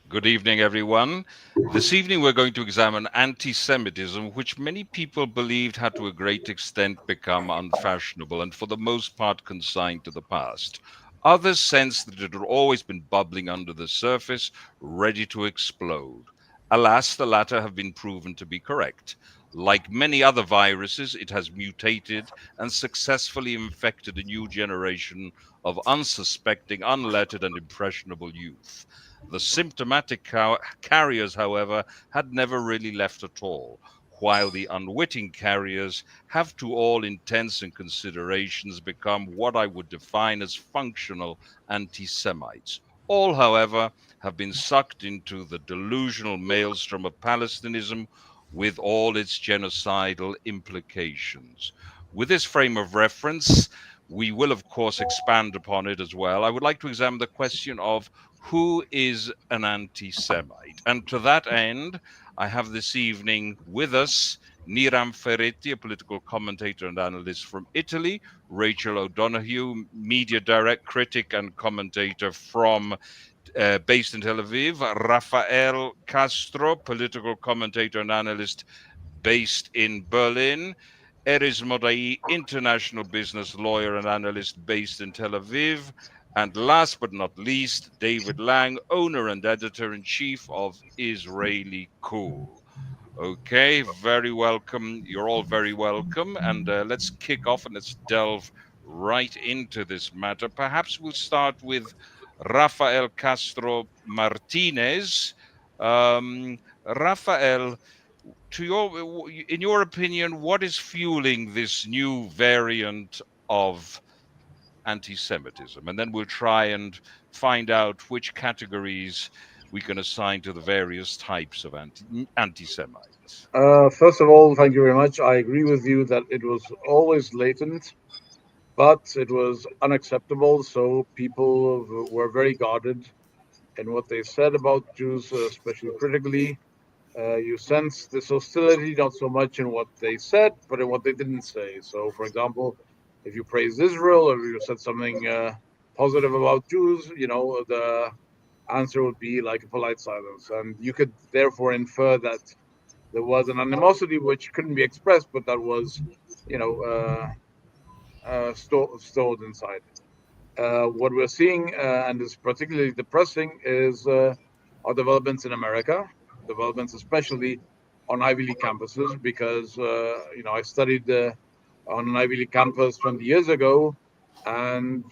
Good evening, everyone. This evening, we're going to examine anti-Semitism, which many people believed had to a great extent become unfashionable and for the most part consigned to the past. Others sensed that it had always been bubbling under the surface, ready to explode. Alas, the latter have been proven to be correct. Like many other viruses, it has mutated and successfully infected a new generation of unsuspecting, unlettered, and impressionable youth. The symptomatic carriers, however, had never really left at all, while the unwitting carriers have to all intents and considerations become what I would define as functional anti-Semites. All, however, have been sucked into the delusional maelstrom of Palestinism with all its genocidal implications. With this frame of reference, we will, of course, expand upon it as well. I would like to examine the question of who is an anti-Semite? And to that end, I have this evening with us Niram Ferretti, a political commentator and analyst from Italy, Rachel O'Donoghue, media direct critic and commentator from based in Tel Aviv, Rafael Castro, political commentator and analyst based in Berlin, Erez Modai, international business lawyer and analyst based in Tel Aviv, and last but not least, David Lange, owner and editor-in-chief of Israeli Cool. Okay, very welcome. You're all very welcome. And let's kick off and let's delve right into this matter. Perhaps we'll start with Rafael Castro Martinez. Rafael, in your opinion, what is fueling this new variant of anti-Semitism? And then we'll try and find out which categories we can assign to the various types of anti-Semites. First of all, thank you very much. I agree with you that it was always latent, but it was unacceptable. So people were very guarded in what they said about Jews, especially critically. You sense this hostility not so much in what they said, but in what they didn't say. So, for example, if you praised Israel or you said something positive about Jews, the answer would be like a polite silence. And you could therefore infer that there was an animosity which couldn't be expressed, but that was, stored inside. What we're seeing, and is particularly depressing, is our developments in America, developments especially on Ivy League campuses, because I studied on an Ivy League campus 20 years ago, and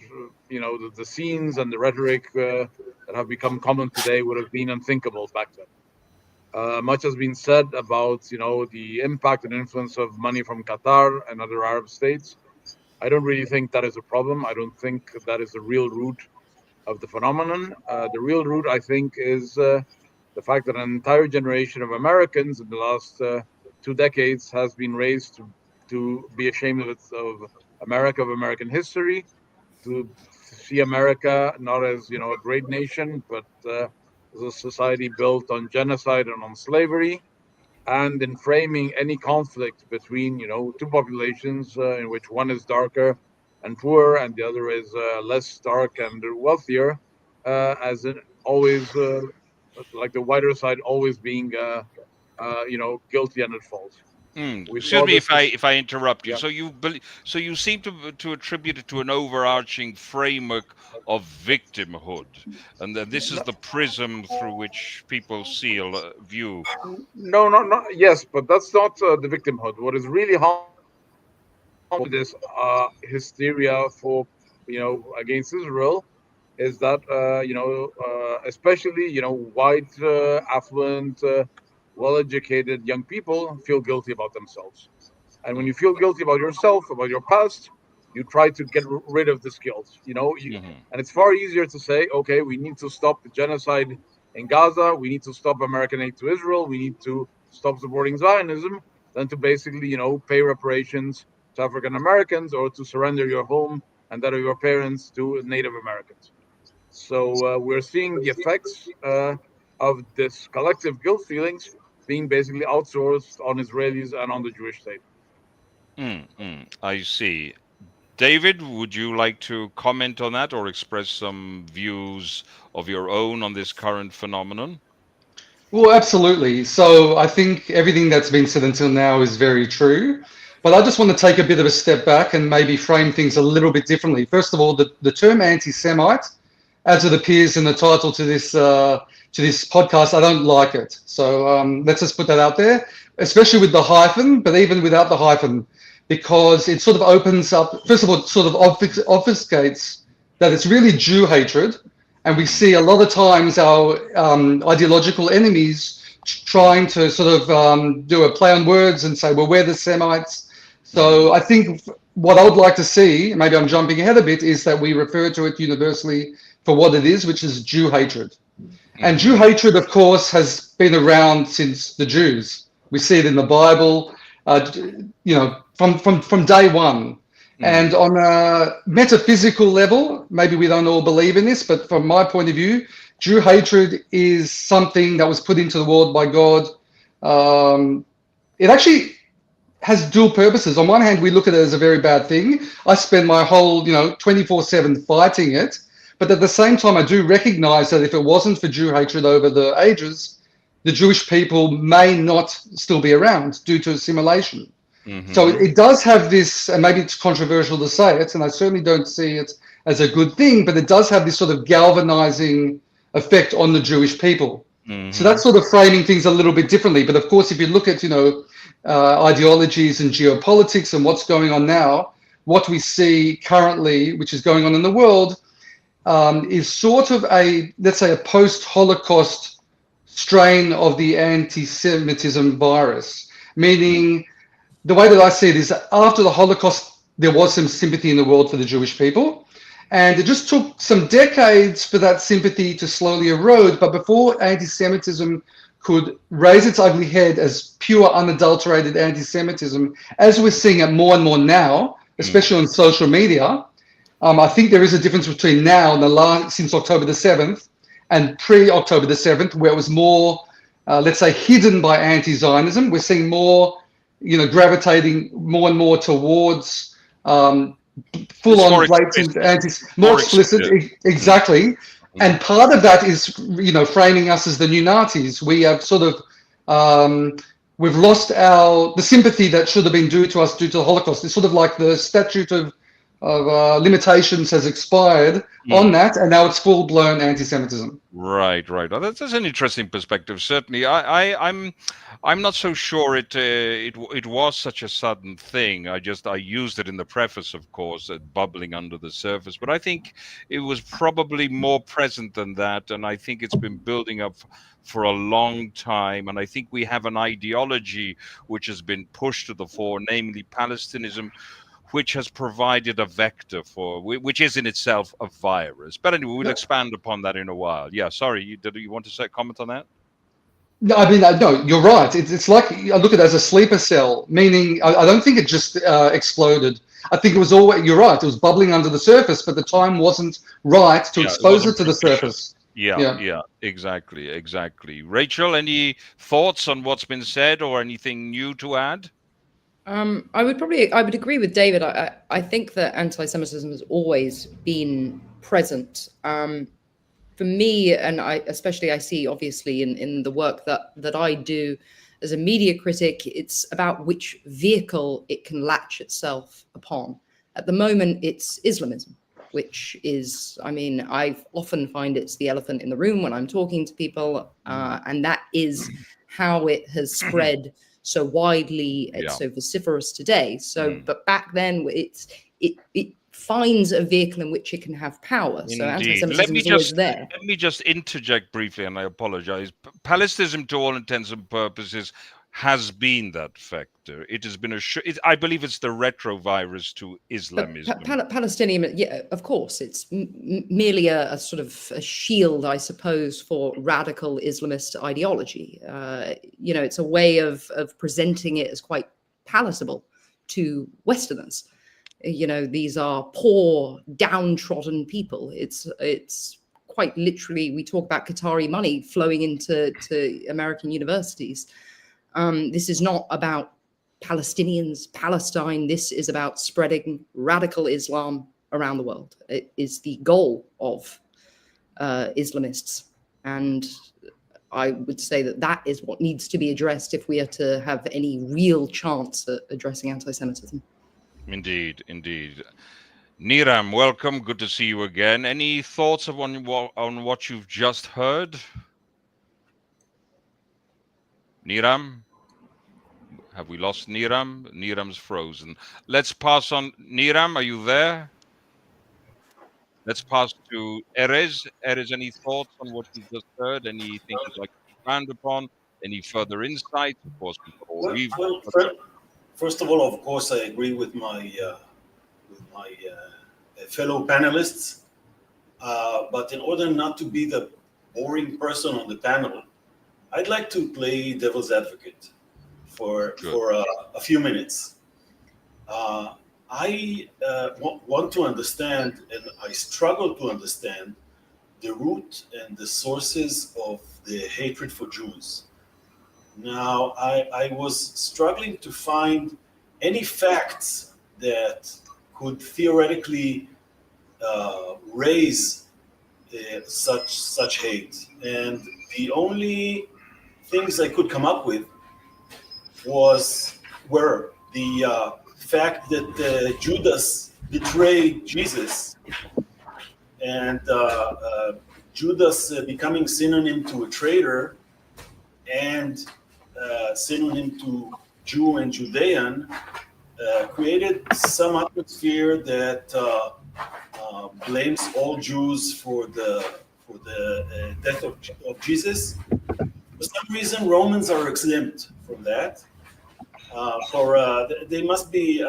the scenes and the rhetoric that have become common today would have been unthinkable back then. Much has been said about the impact and influence of money from Qatar and other Arab states. I don't really think that is a problem. I don't think that is the real root of the phenomenon. The real root, I think, is the fact that an entire generation of Americans in the last 2 decades has been raised to be ashamed of America, of American history, to see America not as a great nation, but as a society built on genocide and on slavery. And in framing any conflict between two populations in which one is darker and poorer and the other is less dark and wealthier, as in always like the whiter side always being guilty and at fault. We Excuse saw me this. if I interrupt you. Yeah. So you seem to attribute it to an overarching framework of victimhood, and then this is the prism through which people view. No, not yes, but that's not the victimhood. What is really harmful this hysteria for against Israel is that especially white, affluent, well-educated young people feel guilty about themselves. And when you feel guilty about yourself, about your past, you try to get rid of the skills. Hmm. And it's far easier to say, okay, we need to stop the genocide in Gaza, we need to stop American aid to Israel, we need to stop supporting Zionism, than to basically, pay reparations to African Americans or to surrender your home and that of your parents to Native Americans. So we're seeing the effects of this collective guilt feelings being basically outsourced on Israelis and on the Jewish state. I see. David, would you like to comment on that or express some views of your own on this current phenomenon? Well, absolutely. So I think everything that's been said until now is very true. But I just want to take a bit of a step back and maybe frame things a little bit differently. First of all, the term anti-Semite, as it appears in the title to this podcast, I don't like it. So let's just put that out there, especially with the hyphen, but even without the hyphen, because it sort of opens up, first of all, it sort of obfuscates that it's really Jew hatred. And we see a lot of times our ideological enemies trying to sort of do a play on words and say, well, we're the Semites. So I think what I would like to see, maybe I'm jumping ahead a bit, is that we refer to it universally for what it is, which is Jew hatred. And Jew hatred, of course, has been around since the Jews. We see it in the Bible, from day one. And on a metaphysical level, maybe we don't all believe in this, but from my point of view, Jew hatred is something that was put into the world by God. It actually has dual purposes. On one hand, we look at it as a very bad thing. I spend my whole, 24/7 fighting it. But at the same time, I do recognize that if it wasn't for Jew hatred over the ages, the Jewish people may not still be around due to assimilation. So it does have this, and maybe it's controversial to say it, and I certainly don't see it as a good thing, but it does have this sort of galvanizing effect on the Jewish people. So that's sort of framing things a little bit differently. But of course, if you look at, ideologies and geopolitics and what's going on now, what we see currently, which is going on in the world, is sort of let's say, a post-Holocaust strain of the anti-Semitism virus, meaning the way that I see it is that after the Holocaust, there was some sympathy in the world for the Jewish people. And it just took some decades for that sympathy to slowly erode. But before anti-Semitism could raise its ugly head as pure, unadulterated anti-Semitism, as we're seeing it more and more now, especially on social media, I think there is a difference between now and since October the 7th and pre-October the 7th, where it was more, let's say, hidden by anti-Zionism. We're seeing more, gravitating more and more towards full-on blatant more explicit, exactly. And part of that is, framing us as the new Nazis. We have sort of, we've lost the sympathy that should have been due to us due to the Holocaust. It's sort of like the statute of limitations has expired on that, and now it's full-blown anti-Semitism. Right. Oh, that's an interesting perspective. Certainly, I'm not so sure it was such a sudden thing. I used it in the preface, of course, bubbling under the surface. But I think it was probably more present than that, and I think it's been building up for a long time. And I think we have an ideology which has been pushed to the fore, namely Palestinism, which has provided a vector which is in itself a virus. But anyway, we'll expand upon that in a while. Yeah, sorry, did you want to say comment on that? No, I mean, no, you're right. It's like, I look at it as a sleeper cell, meaning I don't think it just exploded. I think it was always, you're right, it was bubbling under the surface, but the time wasn't right to expose it to the surface. Yeah, exactly. Rachel, any thoughts on what's been said or anything new to add? I would agree with David. I think that anti-Semitism has always been present. For me, and I see obviously in the work that I do as a media critic, it's about which vehicle it can latch itself upon. At the moment, it's Islamism, which is, I often find it's the elephant in the room when I'm talking to people, and that is how it has spread so widely. It's so vociferous today. So, but back then, it finds a vehicle in which it can have power. Indeed. So anti-Semitism is always there. Let me just interject briefly, and I apologize. Palestinism, to all intents and purposes, has been that factor. It has been I believe it's the retrovirus to Islamism. Palestinian, yeah, of course, it's merely a sort of a shield, I suppose, for radical Islamist ideology. It's a way of presenting it as quite palatable to Westerners. These are poor, downtrodden people. It's quite literally, we talk about Qatari money flowing into American universities. This is not about Palestinians, Palestine. This is about spreading radical Islam around the world. It is the goal of Islamists. And I would say that is what needs to be addressed if we are to have any real chance at addressing anti-Semitism. Indeed, indeed. Niram, welcome. Good to see you again. Any thoughts on what you've just heard? Niram? Have we lost Niram? Niram's frozen. Let's pass on. Niram, are you there? Let's pass to Erez. Erez, any thoughts on what you've just heard? Anything you'd like to expand upon? Any further insights? Of course, we could all leave. First of all, of course, I agree with my fellow panelists. But in order not to be the boring person on the panel, I'd like to play devil's advocate for a few minutes. I want to understand, and I struggle to understand, the root and the sources of the hatred for Jews. Now, I was struggling to find any facts that could theoretically raise such hate, and the only things I could come up with were the fact that Judas betrayed Jesus, and Judas becoming synonym to a traitor and synonym to Jew and Judean created some atmosphere that blames all Jews for the death of Jesus. For some reason, Romans are exempt from that. They must be,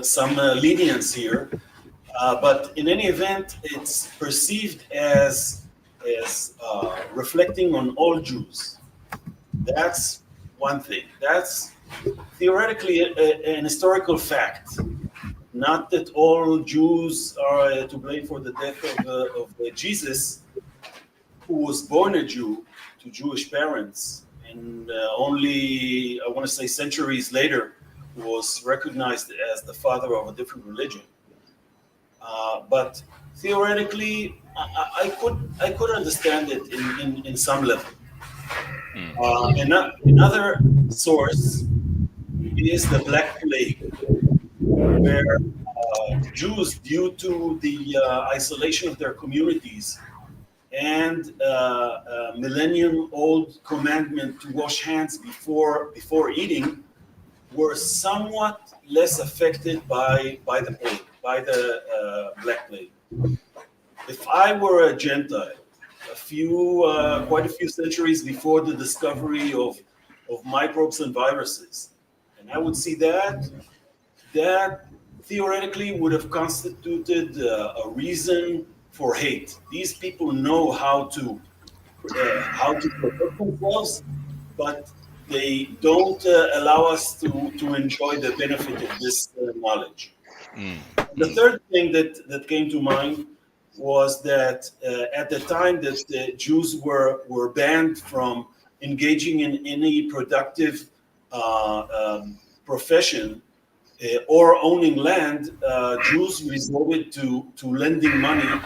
some lenience here. But in any event, it's perceived as reflecting on all Jews. That's one thing. That's theoretically an historical fact. Not that all Jews are to blame for the death of Jesus, who was born a Jew to Jewish parents, and only, I want to say, centuries later was recognized as the father of a different religion. But theoretically, I could understand it in some level. Another source is the Black Plague, where Jews, due to the isolation of their communities and millennium-old commandment to wash hands before eating, were somewhat less affected by the plague, by the Black Plague. If I were a Gentile, quite a few centuries before the discovery of microbes and viruses, and I would see that theoretically would have constituted a reason for hate. These people know how to protect themselves, but they don't allow us to enjoy the benefit of this knowledge. The third thing that came to mind was that at the time that the Jews were banned from engaging in any productive profession or owning land, Jews resorted to lending money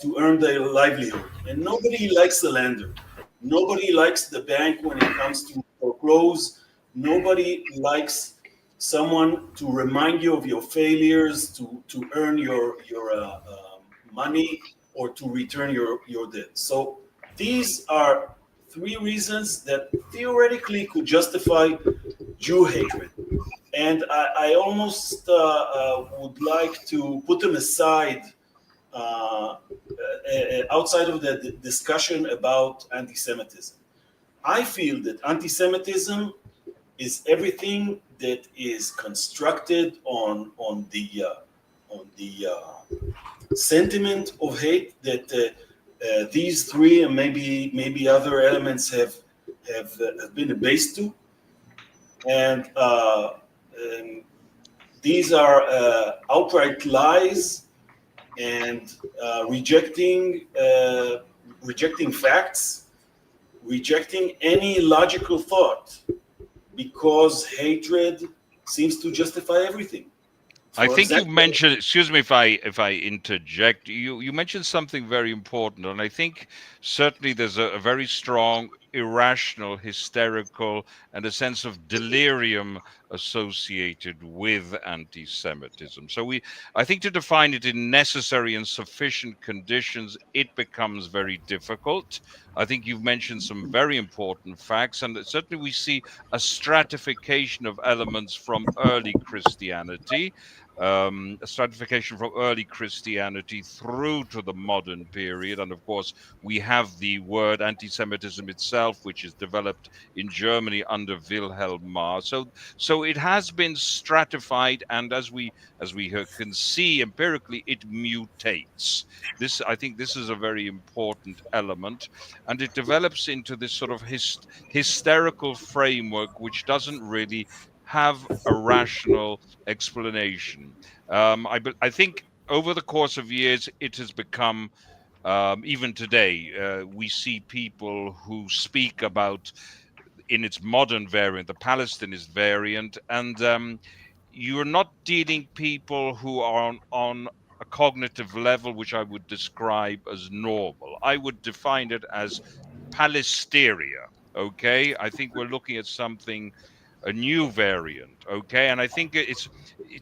to earn their livelihood. And nobody likes the lender. Nobody likes the bank when it comes to foreclose. Nobody likes someone to remind you of your failures, to earn your money, or to return your debt. So these are three reasons that theoretically could justify Jew hatred. And I almost would like to put them aside outside of the discussion about anti-Semitism. I feel that anti-Semitism is everything that is constructed on the sentiment of hate that these three and maybe other elements have been a base to, and these are outright lies and rejecting facts, rejecting any logical thought, because hatred seems to justify everything. I think you mentioned, excuse me if I interject, you mentioned something very important, and I think certainly there's a very strong irrational, hysterical, and a sense of delirium associated with anti-Semitism. So I think to define it in necessary and sufficient conditions, it becomes very difficult. I think you've mentioned some very important facts, and certainly we see a stratification of elements from early Christianity. A stratification from early Christianity through to the modern period. And of course, we have the word anti-Semitism itself, which is developed in Germany under Wilhelm Marr. So it has been stratified, and as we can see empirically, it mutates. I think this is a very important element, and it develops into this sort of hysterical framework, which doesn't really have a rational explanation. I think over the course of years, it has become, even today, we see people who speak about, in its modern variant, the Palestinist variant, and you're not dealing people who are on a cognitive level which I would describe as normal. I would define it as Palisteria. Okay, I think we're looking at something, a new variant. Okay, and I think it's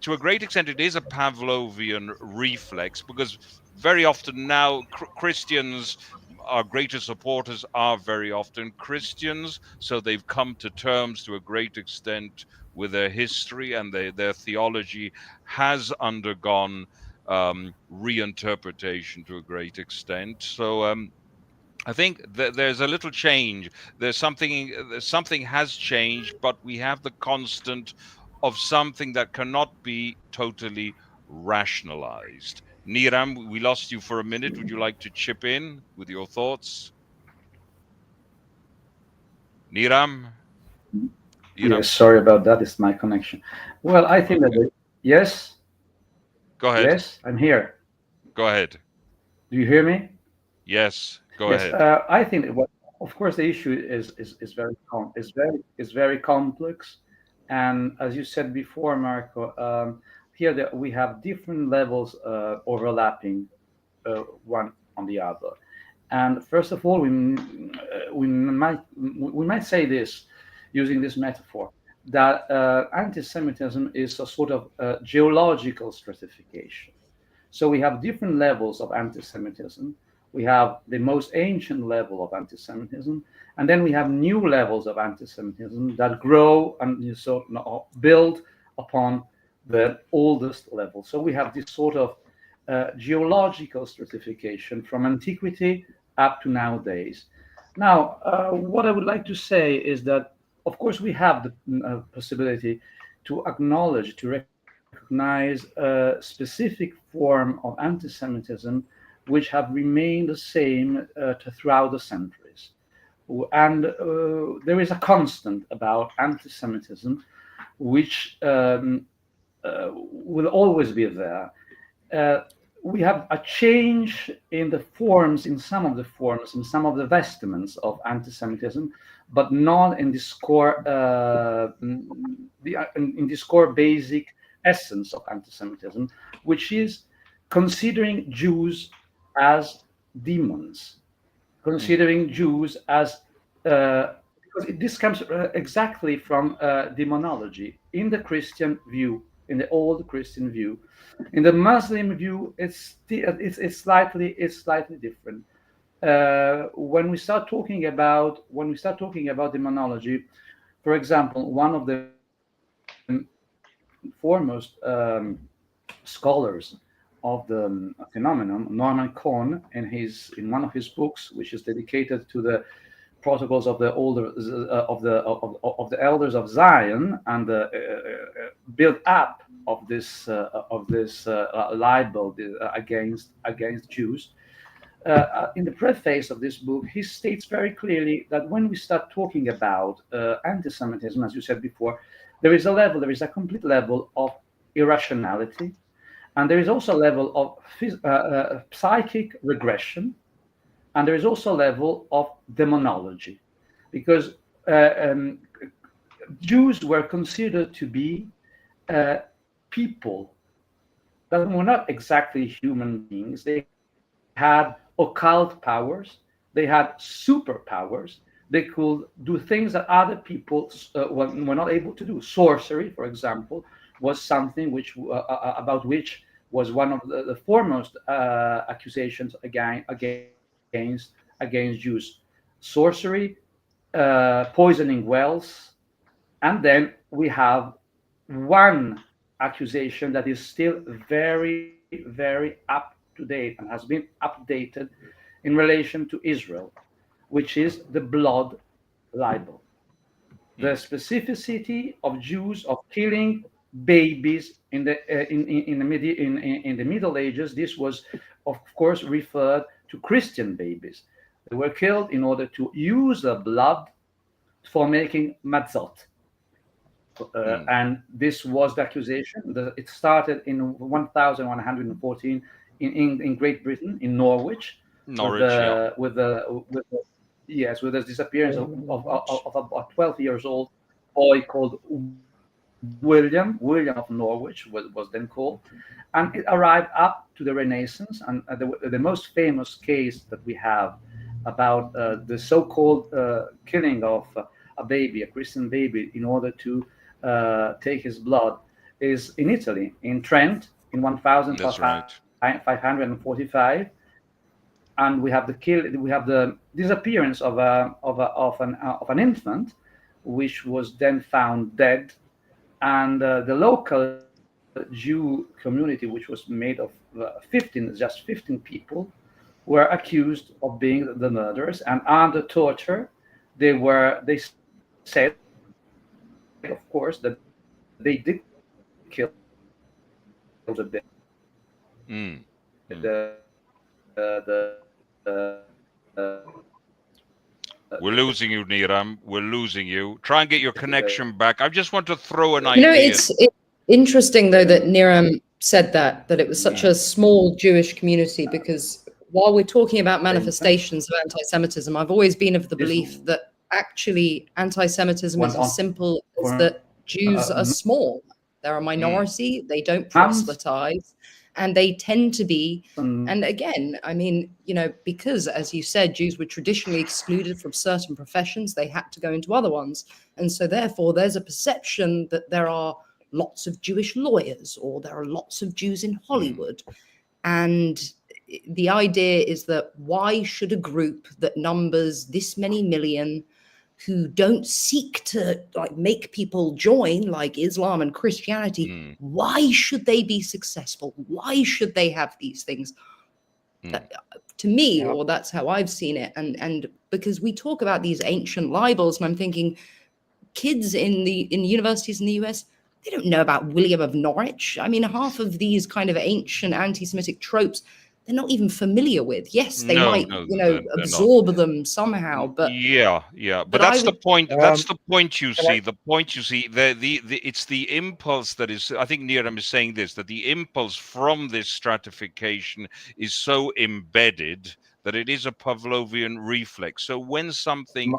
to a great extent it is a Pavlovian reflex, because very often now Christians, our greatest supporters are very often Christians, so they've come to terms to a great extent with their history, and their theology has undergone reinterpretation to a great extent. So I think that there's a little change. Something has changed, but we have the constant of something that cannot be totally rationalized. Niram, we lost you for a minute. Would you like to chip in with your thoughts? Niram? Yes, sorry about that. It's my connection. Well, I think that yes. Go ahead. Yes, I'm here. Go ahead. Do you hear me? Yes. Go yes, ahead. I think that, of course, the issue is very complex, and as you said before, Marco, here we have different levels overlapping one on the other. And first of all, we might say this, using this metaphor, that anti-Semitism is a sort of geological stratification. So we have different levels of anti-Semitism. We have the most ancient level of anti-Semitism, and then we have new levels of anti-Semitism that grow and sort of build upon the oldest level. So we have this sort of geological stratification from antiquity up to nowadays. Now, what I would like to say is that, of course, we have the possibility to acknowledge, to recognize a specific form of anti-Semitism which have remained the same throughout the centuries. And there is a constant about anti-Semitism which will always be there. We have a change in the forms, in some of the forms, in some of the vestments of anti-Semitism, but not in this core, in this core basic essence of anti-Semitism, which is considering Jews as demons, considering Jews as because this comes exactly from demonology in the Christian view, in the old Christian view. In the Muslim view, it's slightly different. When we start talking about demonology, for example, one of the foremost scholars of the phenomenon, Norman Cohn, in one of his books, which is dedicated to the protocols of the elders of Zion and the build up of this libel against Jews. In the preface of this book, he states very clearly that when we start talking about anti-Semitism, as you said before, there is a complete level of irrationality, and there is also a level of psychic regression, and there is also a level of demonology, because Jews were considered to be people that were not exactly human beings. They had occult powers, they had superpowers, they could do things that other people were not able to do. Sorcery, for example, was something which about which was one of the foremost accusations against Jews. Sorcery, poisoning wells, and then we have one accusation that is still very, very up to date and has been updated in relation to Israel, which is the blood libel. The specificity of Jews of killing babies in the Middle Ages. This was, of course, referred to Christian babies. They were killed in order to use the blood for making matzot. And this was the accusation. It started in 1114 in Great Britain, in Norwich, with the disappearance of a 12 years old boy called William of Norwich was then called, and it arrived up to the Renaissance. And the most famous case that we have about the so-called killing of a Christian baby, in order to take his blood, is in Italy, in Trent, in 1545, and we have the disappearance of an infant, which was then found dead, and the local Jew community, which was made of 15 people, were accused of being the murderers, and under torture, they said, of course, that they did kill the baby. We're losing you, Niram. We're losing you. Try and get your connection back. I just want to throw an idea. It's interesting, though, that Niram said that it was such a small Jewish community, because while we're talking about manifestations of anti-Semitism, I've always been of the belief that actually anti-Semitism is as simple as that Jews are small. They're a minority. They don't proselytize. And they tend to be, and again, I mean, because, as you said, Jews were traditionally excluded from certain professions, they had to go into other ones. And so therefore, there's a perception that there are lots of Jewish lawyers, or there are lots of Jews in Hollywood. And the idea is that why should a group that numbers this many million, who don't seek to make people join, like Islam and Christianity, why should they be successful? Why should they have these things? To me, or that's how I've seen it. And because we talk about these ancient libels, and I'm thinking, kids in universities in the US, they don't know about William of Norwich. I mean, half of these kind of ancient anti-Semitic tropes, they're not even familiar with. Yes, they might, absorb them somehow. But but that's the point. That's the point you see. The point you see. It's the impulse that is. I think Niram is saying this, that the impulse from this stratification is so embedded that it is a Pavlovian reflex. So when something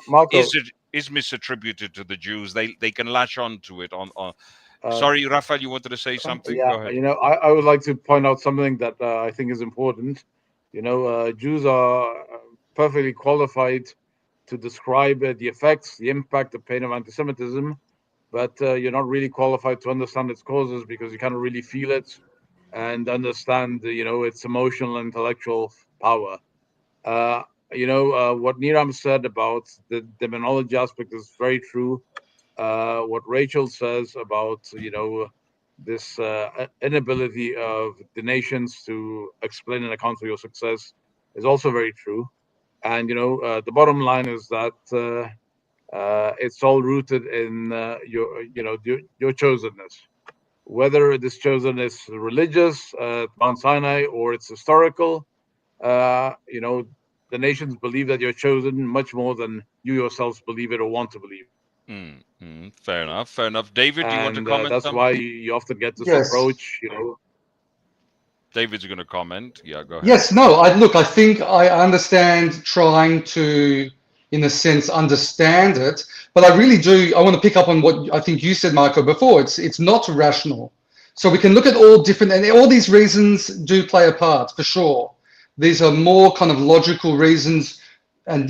is misattributed to the Jews, they can latch onto it. Sorry, Rafael, you wanted to say something? Yeah, go ahead. I would like to point out something that I think is important. Jews are perfectly qualified to describe the effects, the impact, the pain of anti-Semitism, but you're not really qualified to understand its causes, because you cannot really feel it and understand, its emotional and intellectual power. What Niram said about the demonology aspect is very true. What Rachel says about, this inability of the nations to explain and account for your success is also very true. And the bottom line is that it's all rooted in your chosenness, whether this chosen is religious, Mount Sinai, or it's historical. The nations believe that you're chosen much more than you yourselves believe it or want to believe. Fair enough. Fair enough. David, do you want to And comment that's why something? you often get this Yes. approach. David's going to comment. Yeah, go ahead. Yes, no, I think I understand trying to, in a sense, understand it, but I really do, I want to pick up on what I think you said, Marco, before. It's not rational. So we can look at all different, and all these reasons do play a part, for sure. These are more kind of logical reasons and,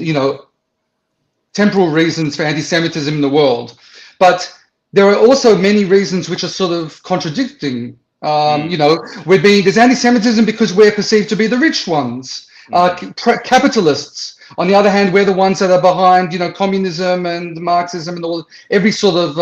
temporal reasons for anti-Semitism in the world. But there are also many reasons which are sort of contradicting. There's anti-Semitism because we're perceived to be the rich ones, capitalists. On the other hand, we're the ones that are behind, communism and Marxism and every sort of,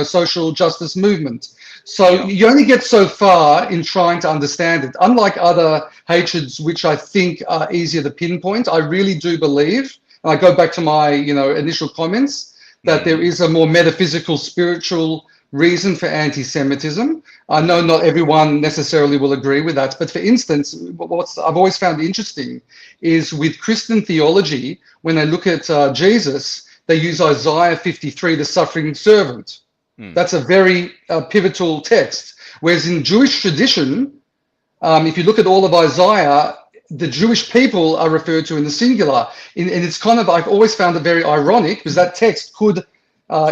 social justice movement. So you only get so far in trying to understand it. Unlike other hatreds, which I think are easier to pinpoint, I really do believe, and I go back to my, initial comments, that there is a more metaphysical, spiritual reason for anti-Semitism. I know not everyone necessarily will agree with that, but for instance, what I've always found interesting is with Christian theology, when they look at Jesus, they use Isaiah 53, the suffering servant. That's a very pivotal text. Whereas in Jewish tradition, if you look at all of Isaiah, the Jewish people are referred to in the singular. And it's kind of, I've always found it very ironic because that text could,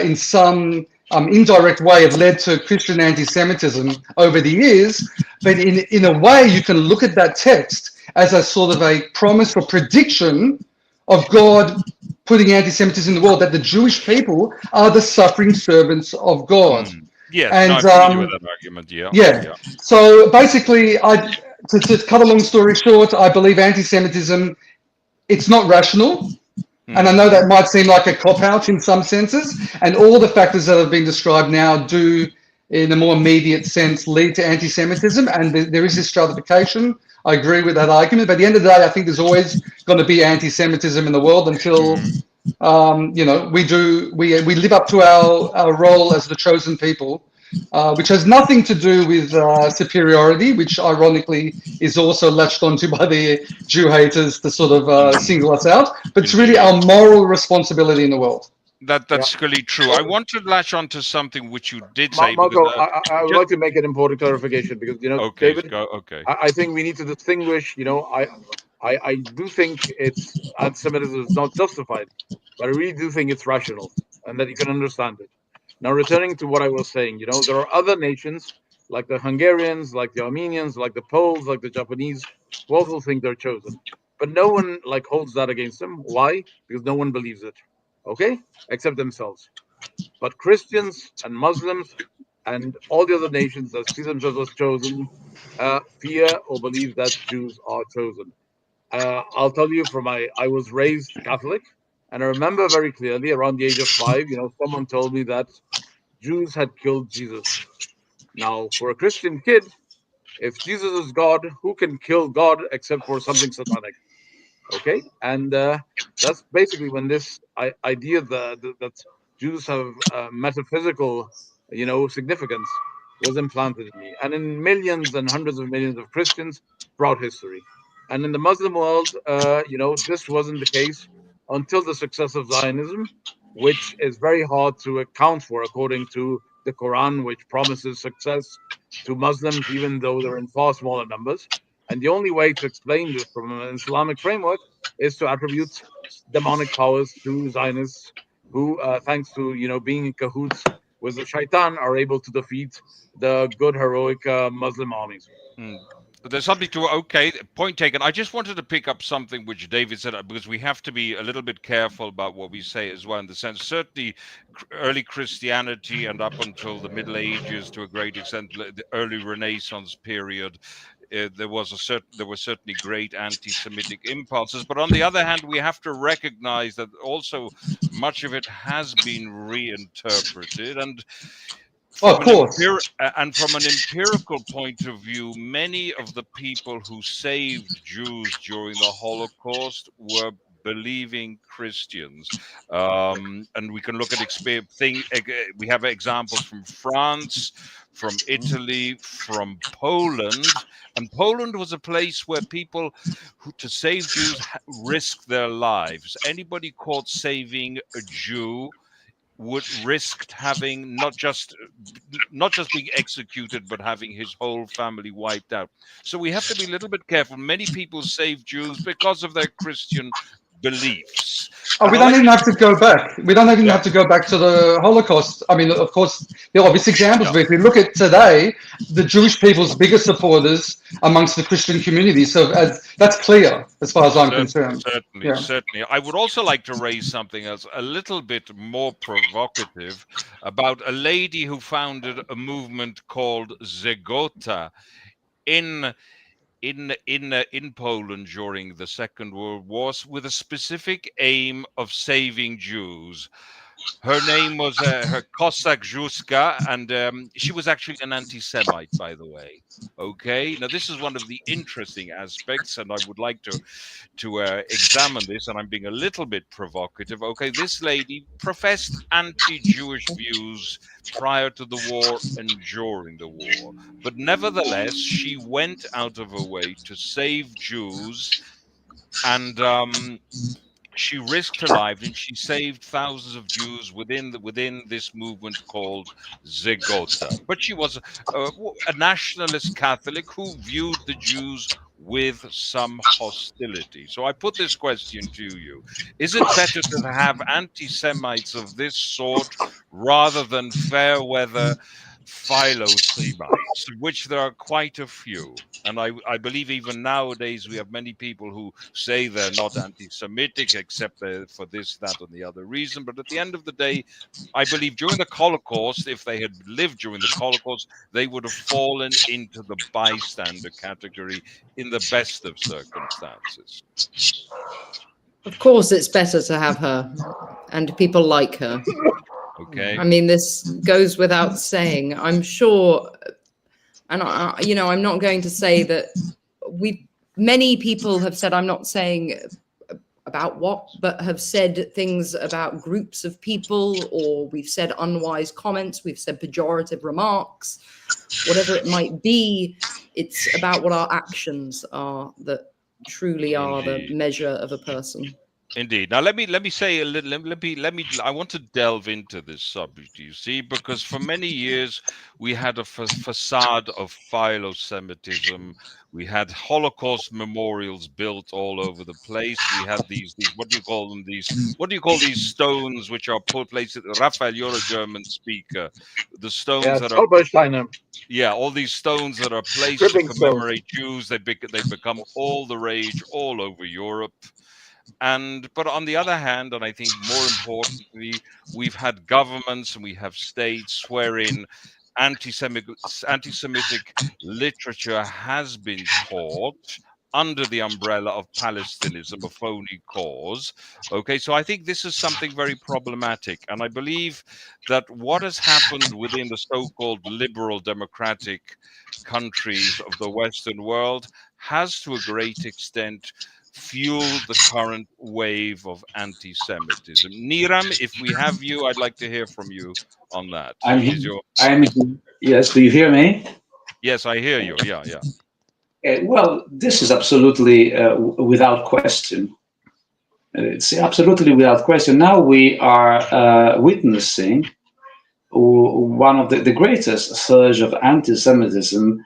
in some indirect way, have led to Christian anti-Semitism over the years. But in a way, you can look at that text as a sort of a promise or prediction of God putting anti-Semitism in the world, that the Jewish people are the suffering servants of God. Yes, and, no, I'm familiar with that argument. Yeah. So basically, to cut a long story short, I believe anti-Semitism, it's not rational. And I know that might seem like a cop-out in some senses. And all the factors that have been described now do, in a more immediate sense, lead to anti-Semitism. And there is this stratification. I agree with that argument. But at the end of the day, I think there's always going to be anti-Semitism in the world until, we live up to our role as the chosen people. Which has nothing to do with superiority, which ironically is also latched onto by the Jew haters to sort of single us out. But it's really our moral responsibility in the world. That's really true. I want to latch on to something which you did say. Marco, I would like to make an important clarification because, David, I think we need to distinguish, I do think anti-Semitism is not justified, but I really do think it's rational and that you can understand it. Now, returning to what I was saying, there are other nations like the Hungarians, like the Armenians, like the Poles, like the Japanese, who also think they're chosen. But no one holds that against them. Why? Because no one believes it. Okay? Except themselves. But Christians and Muslims and all the other nations that see themselves as chosen fear or believe that Jews are chosen. I'll tell you I was raised Catholic, and I remember very clearly around the age of 5, someone told me that Jews had killed Jesus. Now, for a Christian kid, if Jesus is God, who can kill God except for something satanic? Okay, and that's basically when this idea that Jews have metaphysical, significance was implanted in me, and in millions and hundreds of millions of Christians throughout history. And in the Muslim world, this wasn't the case until the success of Zionism, which is very hard to account for according to the Quran, which promises success to Muslims, even though they're in far smaller numbers. And the only way to explain this from an Islamic framework is to attribute demonic powers to Zionists, who, thanks to being in cahoots with the shaitan, are able to defeat the good heroic Muslim armies. There's something to point taken. I just wanted to pick up something which David said, because we have to be a little bit careful about what we say as well, in the sense certainly early Christianity and up until the Middle Ages, to a great extent the early Renaissance period, there were certainly great anti-Semitic impulses, but on the other hand, we have to recognize that also much of it has been reinterpreted, and Oh, of course. And from an empirical point of view, many of the people who saved Jews during the Holocaust were believing Christians. And we can look at we have examples from France, from Italy, from Poland. And Poland was a place where people who, to save Jews, risked their lives. Anybody caught saving a Jew would risk having not just being executed, but having his whole family wiped out. So we have to be a little bit careful. Many people save Jews because of their Christian beliefs. Oh, we don't even have to go back. We don't even have to go back to the Holocaust. I mean, of course, there are obvious examples. But if we look at today, the Jewish people's biggest supporters amongst the Christian community. So that's clear as far as I'm concerned. Certainly. I would also like to raise something else, a little bit more provocative, about a lady who founded a movement called Zegota in Poland during the Second World War, with a specific aim of saving Jews. Her name was her Cossack Juska, and she was actually an anti-Semite, by the way. Okay, now this is one of the interesting aspects, and I would like to examine this, and I'm being a little bit provocative. Okay, this lady professed anti-Jewish views prior to the war and during the war, but nevertheless, she went out of her way to save Jews, and she risked her life, and she saved thousands of Jews within this movement called Zegota. But she was a nationalist Catholic who viewed the Jews with some hostility. So I put this question to you: is it better to have anti-Semites of this sort rather than fair weather philo-Semites, which there are quite a few? And I believe even nowadays we have many people who say they're not anti-Semitic except for this, that, and the other reason. But at the end of the day, I believe during the Holocaust, if they had lived during the Holocaust, they would have fallen into the bystander category in the best of circumstances. Of course, it's better to have her and people like her. Okay. I mean, this goes without saying. I'm sure, and I'm not going to say that many people have said, I'm not saying about what, but have said things about groups of people, or we've said unwise comments, we've said pejorative remarks, whatever it might be. It's about what our actions are that truly are the measure of a person. Indeed. Now, let me say a little. I want to delve into this subject. You see, because for many years we had a facade of philo-Semitism. We had Holocaust memorials built all over the place. We had these what do you call them? What do you call these stones which are placed? Rafael, you're a German speaker. The stones that are all these stones that are placed to commemorate Jews. They've become all the rage all over Europe. But on the other hand, and I think more importantly, we've had governments and we have states wherein anti-Semitic literature has been taught under the umbrella of Palestinism, a phony cause. Okay, so I think this is something very problematic. And I believe that what has happened within the so-called liberal democratic countries of the Western world has to a great extent fueled the current wave of anti-Semitism. Niram, if we have you, I'd like to hear from you on that. Yes, do you hear me? Yes, I hear you. Yeah. Well, this is absolutely without question. It's absolutely without question. Now we are witnessing one of the greatest surge of anti-Semitism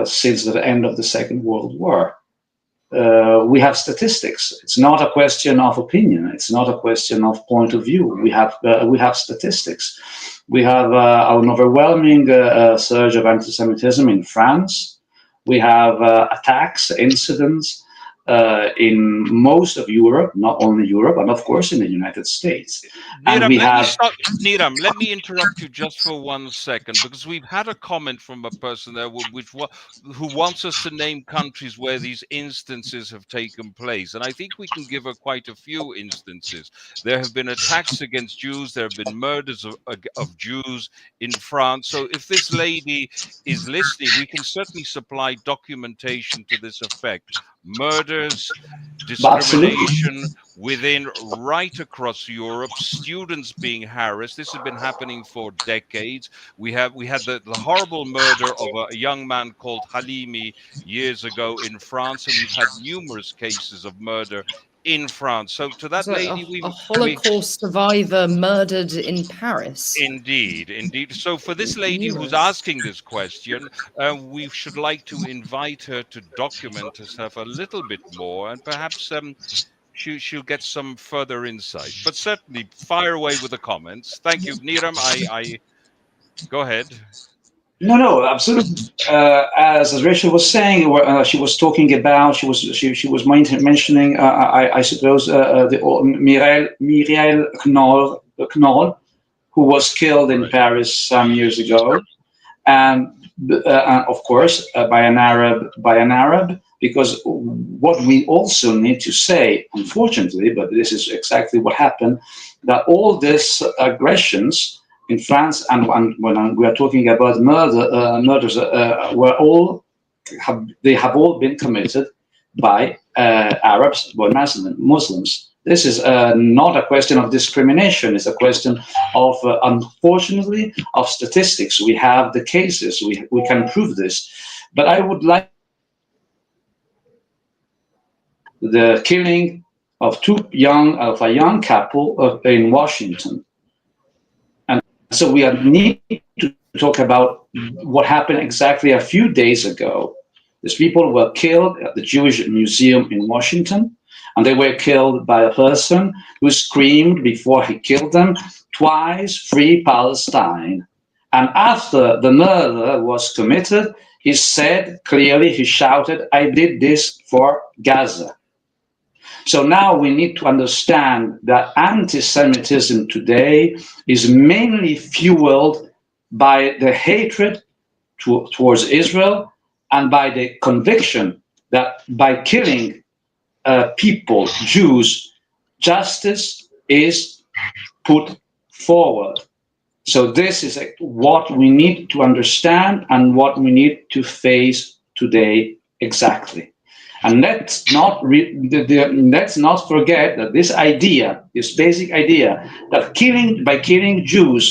since the end of the Second World War. We have statistics. It's not a question of opinion. It's not a question of point of view. We have statistics. We have an overwhelming surge of anti-Semitism in France. We have attacks, incidents in most of Europe, not only Europe, and of course in the United States. And Niram, we have Niram, let me interrupt you just for 1 second, because we've had a comment from a person there who wants us to name countries where these instances have taken place. And I think we can give her quite a few instances. There have been attacks against Jews. There have been murders of Jews in France. So if this lady is listening, we can certainly supply documentation to this effect. Murders, absolutely. discrimination right across Europe, students being harassed. This has been happening for decades. We had the horrible murder of a young man called Halimi years ago in France, and we've had numerous cases of murder in France. So to that So lady, a Holocaust survivor murdered in Paris. Indeed. So for this lady who's Numerous. asking this question, we should like to invite her to document herself a little bit more, and perhaps she'll get some further insight. But certainly, fire away with the comments. Thank you, Niram. I go ahead. No, absolutely. As Rachel was saying, she was talking about, she was mentioning, I suppose, the Mireille Knoll, who was killed in Paris some years ago, and of course by an Arab. Because what we also need to say, unfortunately, but this is exactly what happened, that all these aggressions in France, and when we are talking about murders, they have all been committed by Arabs, by Muslims. This is not a question of discrimination. It's a question of, unfortunately, of statistics. We have the cases. We can prove this. But I would like the killing of a young couple in Washington. So we need to talk about what happened exactly a few days ago. These people were killed at the Jewish Museum in Washington, and they were killed by a person who screamed before he killed them twice, "Free Palestine." And after the murder was committed, he said clearly, he shouted, "I did this for Gaza." So now we need to understand that anti-Semitism today is mainly fueled by the hatred towards Israel and by the conviction that by killing people, Jews, justice is put forward. So this is what we need to understand and what we need to face today exactly. And let's not forget that this idea, this basic idea, that by killing Jews,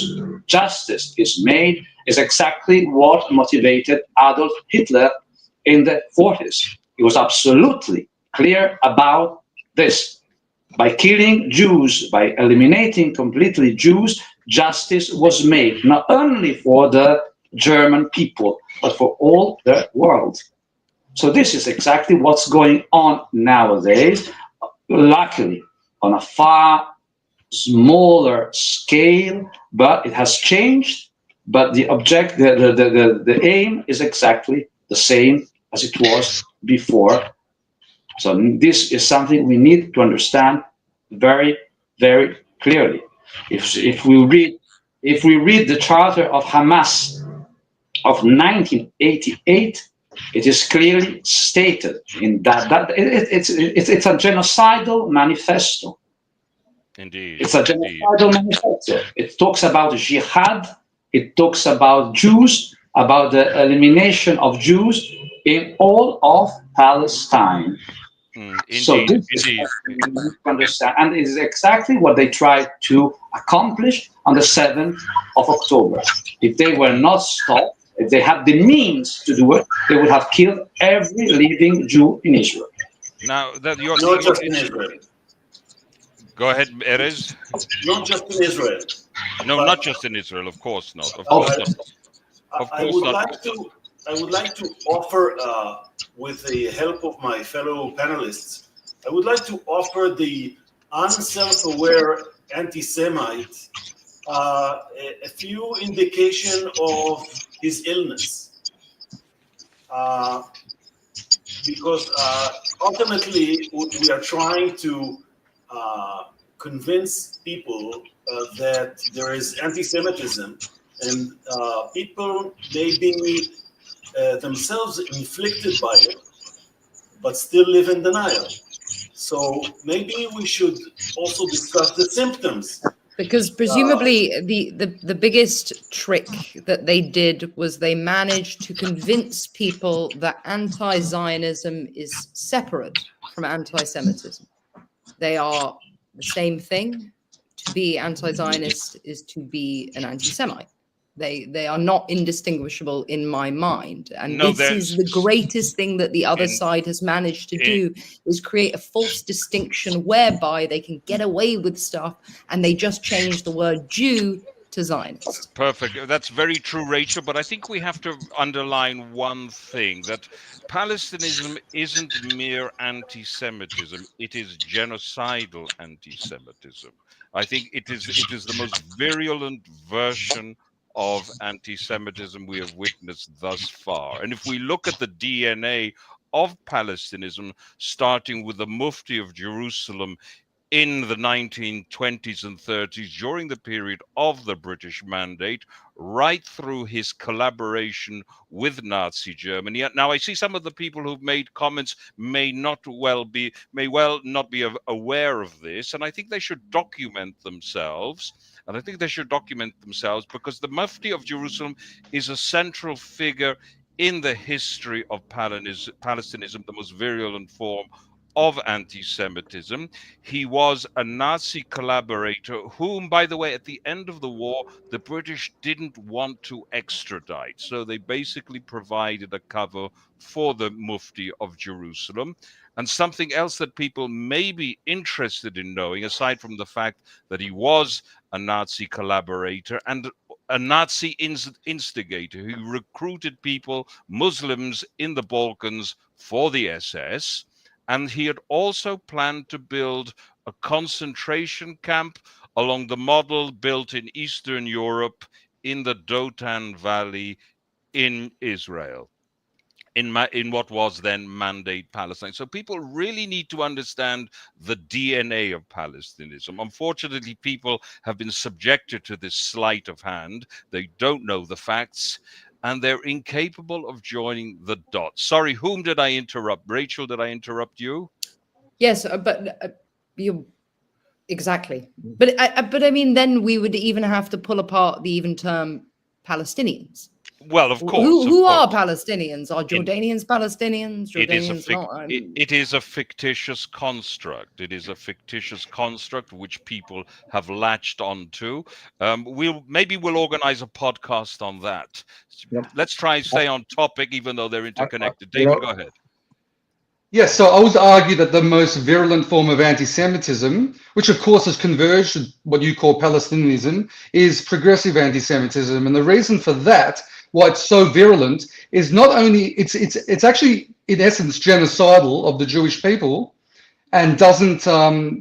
justice is made, is exactly what motivated Adolf Hitler in the 40s. He was absolutely clear about this. By killing Jews, by eliminating completely Jews, justice was made, not only for the German people, but for all the world. So this is exactly what's going on nowadays, luckily on a far smaller scale, but it has changed. But the aim is exactly the same as it was before. So this is something we need to understand very, very clearly. If we read the Charter of Hamas of 1988, it is clearly stated in that it's a genocidal manifesto. Indeed. It's a genocidal manifesto. It talks about jihad. It talks about Jews, about the elimination of Jews in all of Palestine. So this is what we need to understand, and it is exactly what they tried to accomplish on the 7th of October. If they were not stopped, if they had the means to do it, they would have killed every living Jew in Israel. Now that you're not just in Israel. Go ahead, Erez. Not just in Israel. No, not just in Israel. Of course not. Of course not. Of course not. I would like to offer, with the help of my fellow panelists, I would like to offer the unself-aware anti-Semite a few indication of his illness. because ultimately we are trying to convince people that there is anti-Semitism, and people may be themselves inflicted by it, but still live in denial. So maybe we should also discuss the symptoms. Because presumably the biggest trick that they did was they managed to convince people that anti-Zionism is separate from anti-Semitism. They are the same thing. To be anti-Zionist is to be an anti-Semite. They are not indistinguishable in my mind. And No, this is the greatest thing that the other side has managed to do, is create a false distinction whereby they can get away with stuff and they just change the word Jew to Zionist. Perfect. That's very true, Rachel. But I think we have to underline one thing, that Palestinianism isn't mere anti-Semitism. It is genocidal anti-Semitism. I think it is the most virulent version of anti-Semitism we have witnessed thus far. And if we look at the DNA of Palestinianism, starting with the Mufti of Jerusalem in the 1920s and 30s, during the period of the British Mandate, right through his collaboration with Nazi Germany. Now, I see some of the people who've made comments may well not be aware of this, and I think they should document themselves. And I think they should document themselves, because the Mufti of Jerusalem is a central figure in the history of Palestinism, the most virulent form of anti-Semitism. He was a Nazi collaborator whom, by the way, at the end of the war, the British didn't want to extradite. So they basically provided a cover for the Mufti of Jerusalem. And something else that people may be interested in knowing, aside from the fact that he was a Nazi collaborator and a Nazi instigator who recruited people, Muslims in the Balkans, for the SS. And he had also planned to build a concentration camp along the model built in Eastern Europe in the Dotan Valley in Israel, in what was then Mandate Palestine. So people really need to understand the DNA of Palestinianism. Unfortunately, people have been subjected to this sleight of hand. They don't know the facts, and they're incapable of joining the dots. Sorry, whom did I interrupt? Rachel, did I interrupt you? Yes, but you exactly. But I mean, then we would even have to pull apart the even term Palestinians. Well, of course. Who are Palestinians? Are Jordanians Palestinians? Jordanians not? It is a fictitious construct. It is a fictitious construct which people have latched onto. We'll organize a podcast on that. Yep. Let's try and stay on topic, even though they're interconnected. David, go ahead. Yes, so I would argue that the most virulent form of anti-Semitism, which of course has converged to what you call Palestinianism, is progressive anti-Semitism. And the reason for that, why it's so virulent, is not only it's actually in essence genocidal of the Jewish people, and doesn't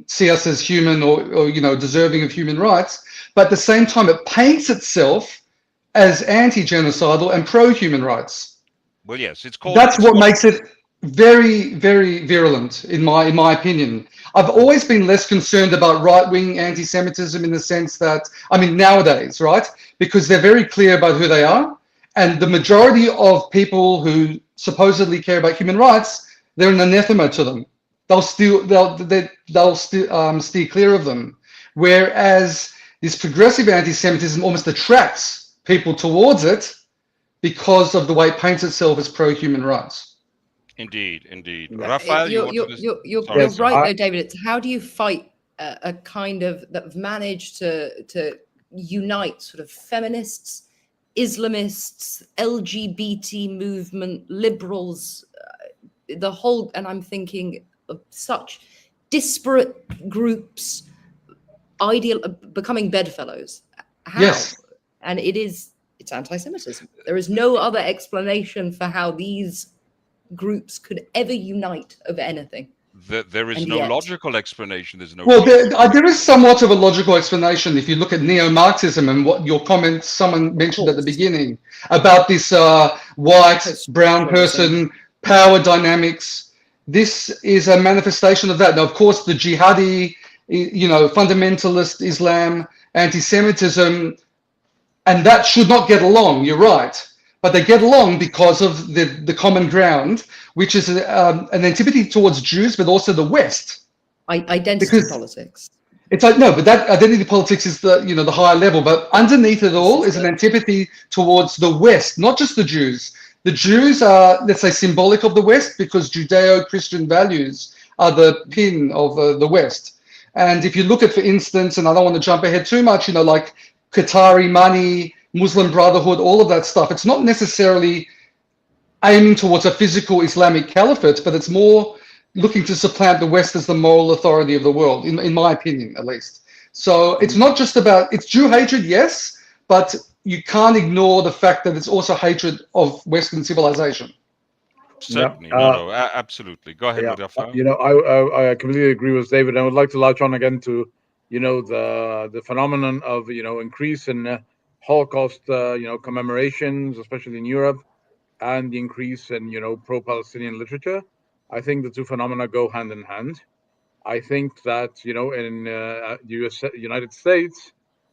see us as human or deserving of human rights, but at the same time it paints itself as anti-genocidal and pro-human rights. Well, yes, it's called. That's what makes it very, very virulent, in my opinion. I've always been less concerned about right-wing anti-Semitism in the sense that, I mean, nowadays, right? Because they're very clear about who they are. And the majority of people who supposedly care about human rights, they're an anathema to them. They'll steer clear of them. Whereas this progressive anti-Semitism almost attracts people towards it because of the way it paints itself as pro-human rights. Indeed. Yeah. Rafael, you're right though, David. It's how do you fight a kind of that have managed to unite sort of feminists, Islamists, LGBT movement, liberals, the whole, and I'm thinking of such disparate groups becoming bedfellows. How? Yes. And it's anti-Semitism. There is no other explanation for how these groups could ever unite of anything. There is no logical explanation. There's no. Well, there is somewhat of a logical explanation if you look at neo-Marxism and what your comments someone mentioned at the beginning about this white brown person power dynamics. This is a manifestation of that. Now, of course, the jihadi, fundamentalist Islam, anti-Semitism, and that should not get along. You're right. But they get along because of the common ground, which is an antipathy towards Jews, but also the West. Identity politics. It's like, no, but that identity politics is the higher level. But underneath it all is an antipathy towards the West, not just the Jews. The Jews are, let's say, symbolic of the West because Judeo-Christian values are the pin of the West. And if you look at, for instance, and I don't want to jump ahead too much, like Qatari money, Muslim Brotherhood, all of that stuff, it's not necessarily aiming towards a physical Islamic caliphate, but it's more looking to supplant the West as the moral authority of the world, in my opinion, at least. So it's not just about, it's Jew hatred, yes, but you can't ignore the fact that it's also hatred of Western civilization. Certainly, no, absolutely. Go ahead, Rafael. I completely agree with David. I would like to latch on again to, the phenomenon of, increase in Holocaust, commemorations, especially in Europe, and the increase in, pro-Palestinian literature. I think the two phenomena go hand in hand. I think that, in the United States,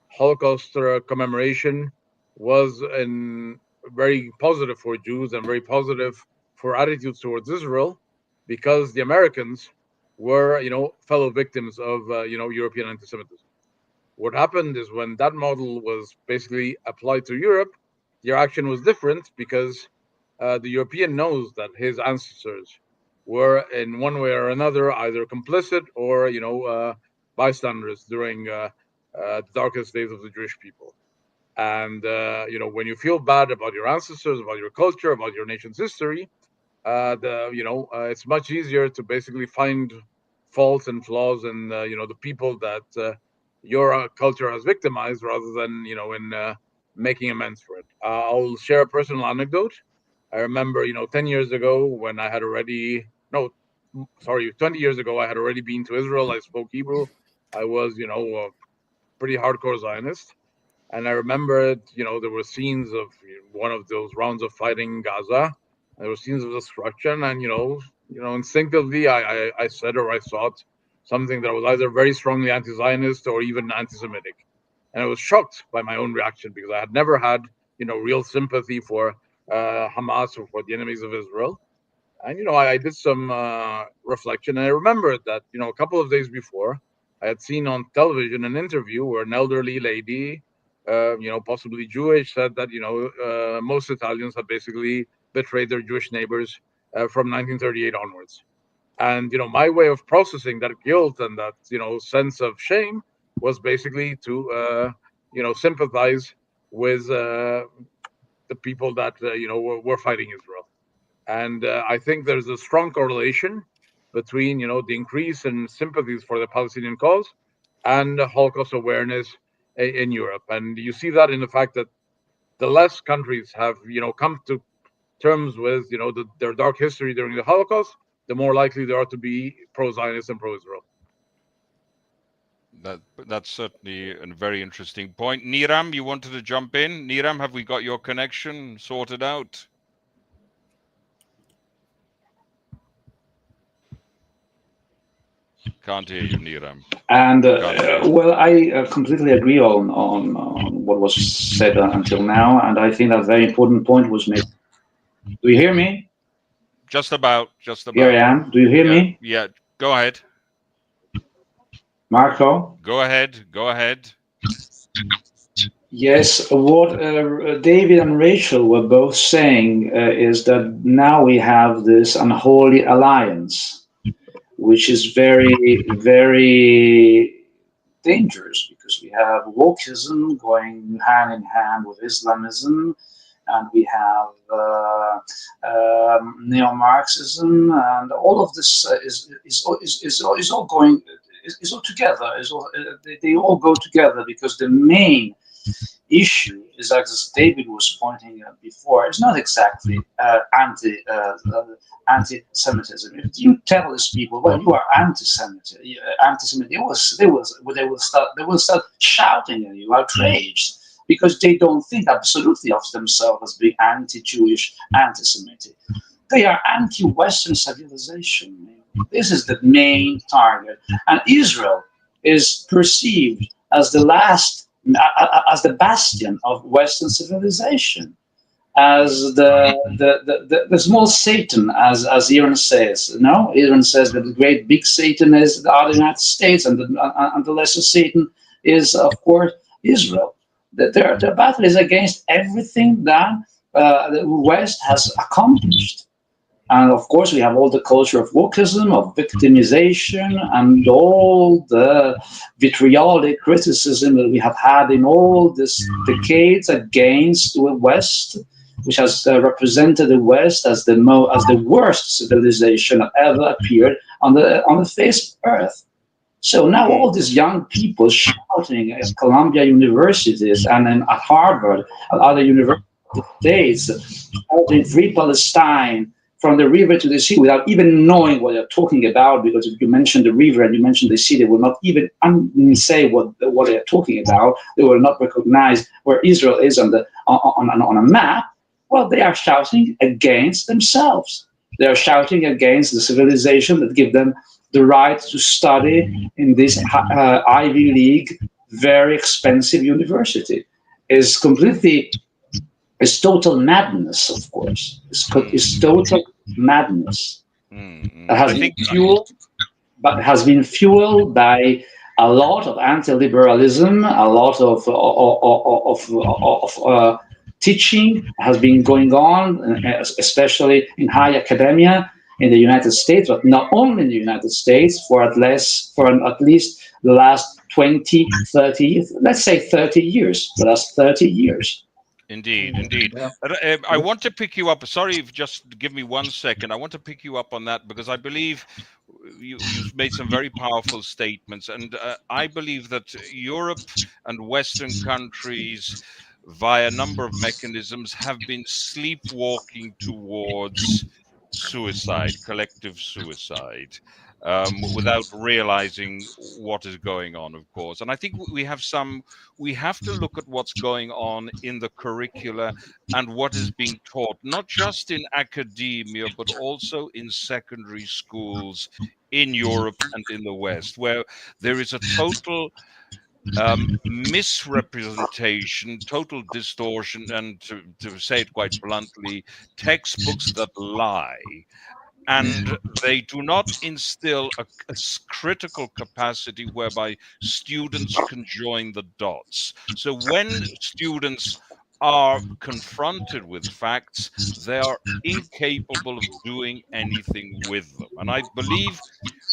Holocaust commemoration was very positive for Jews and very positive for attitudes towards Israel, because the Americans were, fellow victims of, European anti-Semitism. What happened is when that model was basically applied to Europe, the reaction was different because the European knows that his ancestors were in one way or another either complicit or, bystanders during the darkest days of the Jewish people. And, when you feel bad about your ancestors, about your culture, about your nation's history, it's much easier to basically find faults and flaws in, the people that your culture has victimized rather than, in making amends for it. I'll share a personal anecdote. I remember, 10 years ago when I had 20 years ago, I had already been to Israel. I spoke Hebrew. I was, a pretty hardcore Zionist. And I remember, there were scenes of one of those rounds of fighting in Gaza. There were scenes of destruction. And, instinctively, I said or I thought something that was either very strongly anti-Zionist or even anti-Semitic. And I was shocked by my own reaction because I had never had, real sympathy for Hamas or for the enemies of Israel. And, I did some reflection, and I remembered that, a couple of days before, I had seen on television an interview where an elderly lady, possibly Jewish, said that, most Italians have basically betrayed their Jewish neighbors from 1938 onwards. And, my way of processing that guilt and that, sense of shame was basically to, sympathize with the people that, were fighting Israel. And I think there's a strong correlation between, the increase in sympathies for the Palestinian cause and Holocaust awareness in Europe. And you see that in the fact that the less countries have, come to terms with, their dark history during the Holocaust, the more likely they are to be pro-Zionist and pro-Israel. That's certainly a very interesting point. Niram, you wanted to jump in? Niram, have we got your connection sorted out? Can't hear you, Niram. And I completely agree on what was said until now, and I think a very important point was made. Do you hear me? Just about. Here I am. Do you hear me? Yeah. Go ahead. Marco? Go ahead. Yes, what David and Rachel were both saying is that now we have this unholy alliance, which is very, very dangerous because we have wokeism going hand in hand with Islamism, and we have neo-Marxism, and all of this is all going. Is all together. They all go together because the main issue is, as David was pointing out before, it's not exactly anti-Semitism. If you tell these people, well, you are anti-Semite, they will start shouting at you, outraged, because they don't think absolutely of themselves as being anti-Jewish, anti-Semitic. they are anti-Western civilization. This is the main target. And Israel is perceived as the last, as the bastion of Western civilization, as the small Satan, as Iran says. No, Iran says that the great big Satan is the other United States, and the lesser Satan is, of course, Israel. Their battle is against everything that the West has accomplished. And of course, we have all the culture of wokeism, of victimization, and all the vitriolic criticism that we have had in all these decades against the West, which has represented the West as the worst civilization that ever appeared on the face of Earth. So now all these young people shouting at Columbia universities and then at Harvard and other universities, shouting "Free Palestine" from the river to the sea without even knowing what they're talking about, because if you mention the river and you mention the sea, they will not even say what they're talking about. They will not recognize where Israel is on a map. Well, they are shouting against themselves. They are shouting against the civilization that give them the right to study in this Ivy League, very expensive university. It's total madness, of course. It's total madness. It has been fueled by a lot of anti-liberalism, a lot of teaching has been going on, especially in high academia in the United States, but not only in the United States, for at least the last 20, 30, let's say 30 years, the last 30 years. Indeed, indeed. Yeah. I want to pick you up. Sorry, just give me 1 second. I want to pick you up on that because I believe you've made some very powerful statements. And I believe that Europe and Western countries, via a number of mechanisms, have been sleepwalking towards suicide, collective suicide, without realizing what is going on, of course. And I think we have to look at what's going on in the curricula and what is being taught, not just in academia, but also in secondary schools in Europe and in the West, where there is a total misrepresentation, total distortion, and to say it quite bluntly, textbooks that lie. And they do not instill a critical capacity whereby students can join the dots. So when students are confronted with facts, they are incapable of doing anything with them. And I believe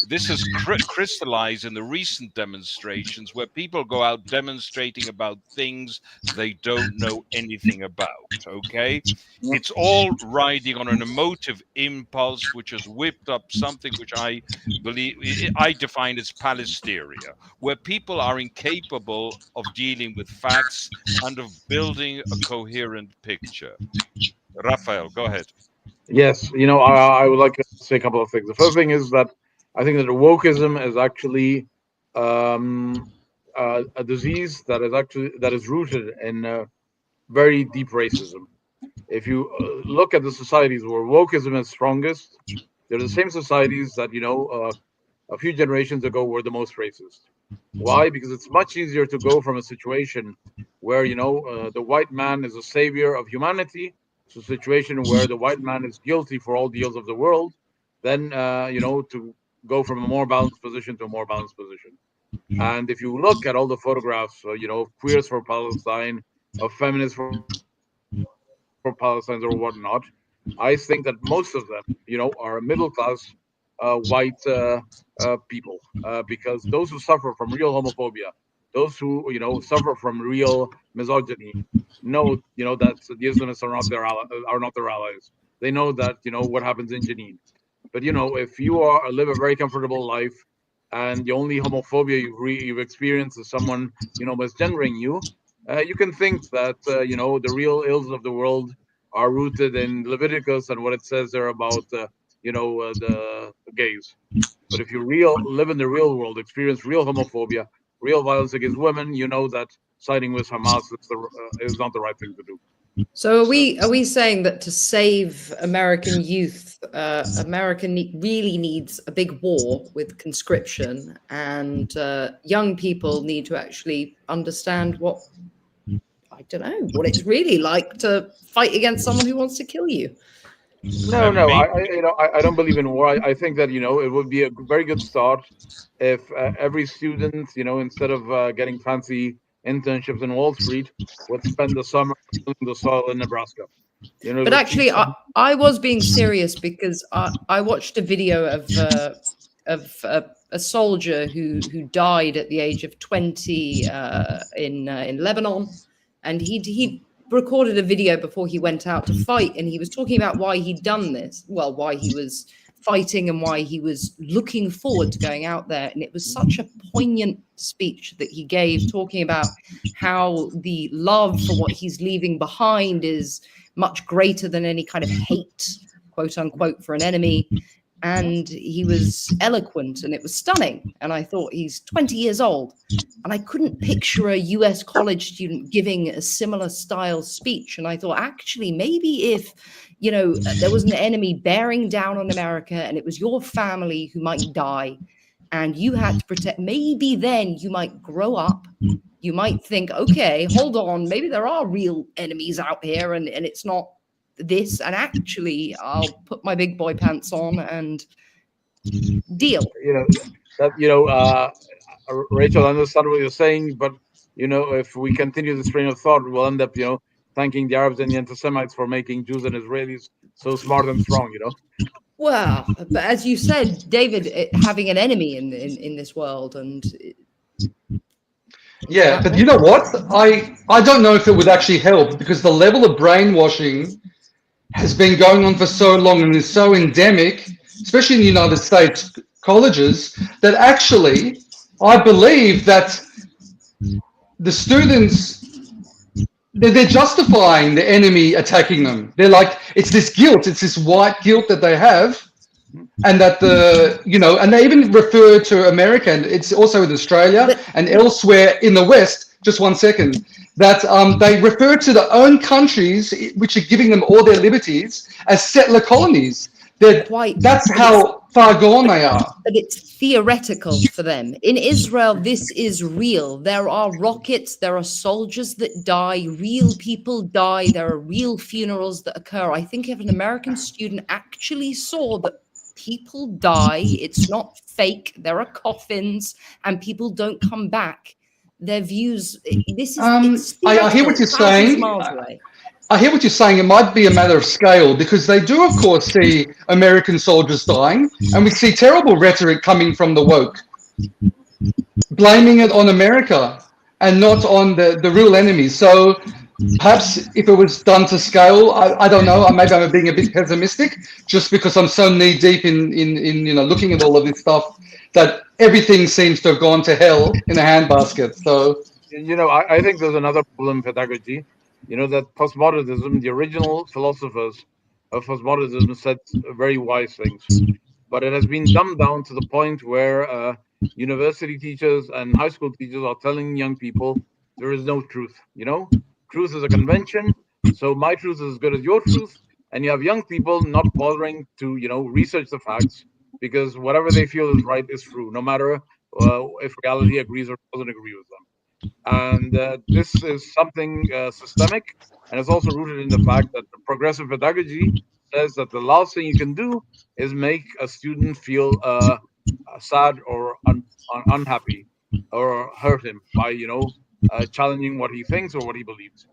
this has crystallized in the recent demonstrations where people go out demonstrating about things they don't know anything about. Okay, it's all riding on an emotive impulse which has whipped up something which I believe I define as palisteria, where people are incapable of dealing with facts and of building a coherent picture. Rafael, go ahead. Yes, I would like to say a couple of things. The first thing is that I think that wokeism is actually a disease that is rooted in very deep racism. If you look at the societies where wokeism is strongest, they're the same societies that a few generations ago were the most racist. Why? Because it's much easier to go from a situation where the white man is a savior of humanity to a situation where the white man is guilty for all the ills of the world, than to go from a more balanced position to a more balanced position. And if you look at all the photographs, of queers for Palestine, of feminists for Palestine or whatnot, I think that most of them, are middle class white people, because those who suffer from real homophobia, those who suffer from real misogyny, know that the Islamists are not their allies. They know that what happens in Jenin. But if you live a very comfortable life, and the only homophobia you've experienced is someone misgendering you, you can think that the real ills of the world are rooted in Leviticus and what it says there about the gays. But if you live in the real world, experience real homophobia, real violence against women, you know that siding with Hamas is not the right thing to do. So are we saying that to save American youth, America really needs a big war with conscription, and young people need to actually understand what, I don't know, what it's really like to fight against someone who wants to kill you? No, no, Maybe. I don't believe in war. I think that it would be a very good start if every student, instead of getting fancy internships in Wall Street, would spend the summer tilling the soil in Nebraska. It But would teach actually, them. I was being serious because I watched a video of a soldier who died at the age of 20 in Lebanon, and he recorded a video before he went out to fight, and he was talking about why he'd done this, well, why he was fighting and why he was looking forward to going out there. And it was such a poignant speech that he gave, talking about how the love for what he's leaving behind is much greater than any kind of hate, quote unquote, for an enemy. And he was eloquent and it was stunning. And I thought, he's 20 years old. And I couldn't picture a US college student giving a similar style speech. And I thought, actually, maybe if, there was an enemy bearing down on America and it was your family who might die and you had to protect, maybe then you might grow up. You might think, okay, hold on, maybe there are real enemies out here and it's not this, and actually I'll put my big boy pants on and deal. Rachel, I understand what you're saying, but if we continue this train of thought, we'll end up thanking the Arabs and the anti-Semites for making Jews and Israelis so smart and strong. Well, but as you said, David, having an enemy in this world, and yeah, but you know what? I don't know if it would actually help, because the level of brainwashing has been going on for so long and is so endemic, especially in the United States colleges, that actually I believe that the students, they're justifying the enemy attacking them. They're like, it's this guilt, it's this white guilt that they have, and that and they even refer to America, and it's also in Australia and elsewhere in the West. Just 1 second. That they refer to their own countries, which are giving them all their liberties, as settler colonies. That's how far gone they are. But it's theoretical for them. In Israel, this is real. There are rockets, there are soldiers that die, real people die, there are real funerals that occur. I think if an American student actually saw that people die, it's not fake, there are coffins, and people don't come back, their views, this is I hear what you're saying. I hear what you're saying. It might be a matter of scale, because they do, of course, see American soldiers dying, and we see terrible rhetoric coming from the woke, blaming it on America and not on the real enemies. So perhaps if it was done to scale, I don't know, maybe I'm being a bit pessimistic, just because I'm so knee deep in looking at all of this stuff, that everything seems to have gone to hell in a handbasket. So I think there's another problem in pedagogy. That postmodernism, the original philosophers of postmodernism said very wise things, but it has been dumbed down to the point where university teachers and high school teachers are telling young people there is no truth. Truth is a convention, so my truth is as good as your truth, and you have young people not bothering to research the facts, because whatever they feel is right is true, no matter if reality agrees or doesn't agree with them. And this is something systemic, and it's also rooted in the fact that the progressive pedagogy says that the last thing you can do is make a student feel sad or unhappy or hurt him by challenging what he thinks or what he believes.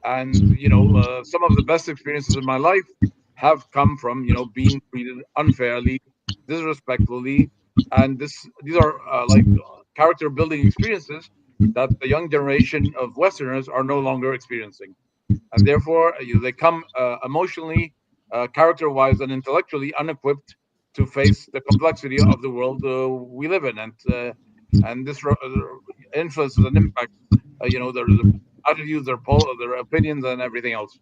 And some of the best experiences in my life have come from being treated unfairly, disrespectfully, and these are like character building experiences that the young generation of Westerners are no longer experiencing, and therefore they come emotionally, character-wise, and intellectually unequipped to face the complexity of the world we live in, and this influences and impacts their attitudes, their opinions, and everything else.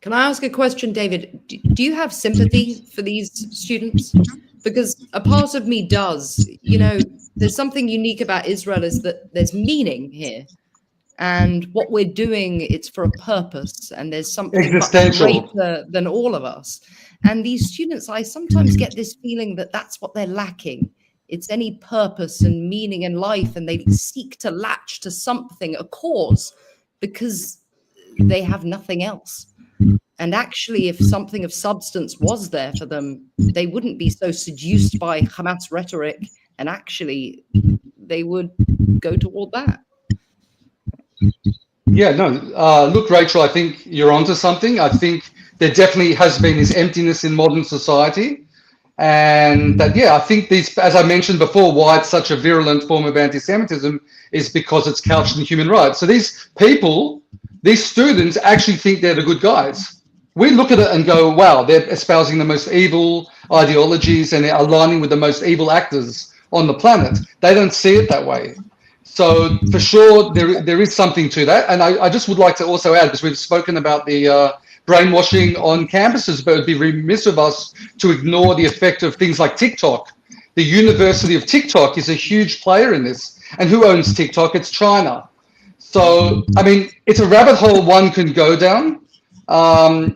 Can I ask a question, David? Do you have sympathy for these students? Because a part of me does. There's something unique about Israel, is that there's meaning here. And what we're doing, it's for a purpose, and there's something much Existential. greater than all of us. And these students, I sometimes get this feeling that that's what they're lacking. It's any purpose and meaning in life, and they seek to latch to something, a cause, because they have nothing else. And actually, if something of substance was there for them, they wouldn't be so seduced by Hamas rhetoric, and actually they would go toward that. Yeah, no. Look, Rachel, I think you're onto something. I think there definitely has been this emptiness in modern society. And that, yeah, I think these, as I mentioned before, why it's such a virulent form of anti-Semitism is because it's couched in human rights. So these people, these students actually think they're the good guys. We look at it and go, wow, they're espousing the most evil ideologies and they're aligning with the most evil actors on the planet. They don't see it that way. So for sure, there is something to that. And I just would like to also add, because we've spoken about the brainwashing on campuses, but it would be remiss of us to ignore the effect of things like TikTok. The University of TikTok is a huge player in this. And who owns TikTok? It's China. So, I mean, it's a rabbit hole one can go down. I'm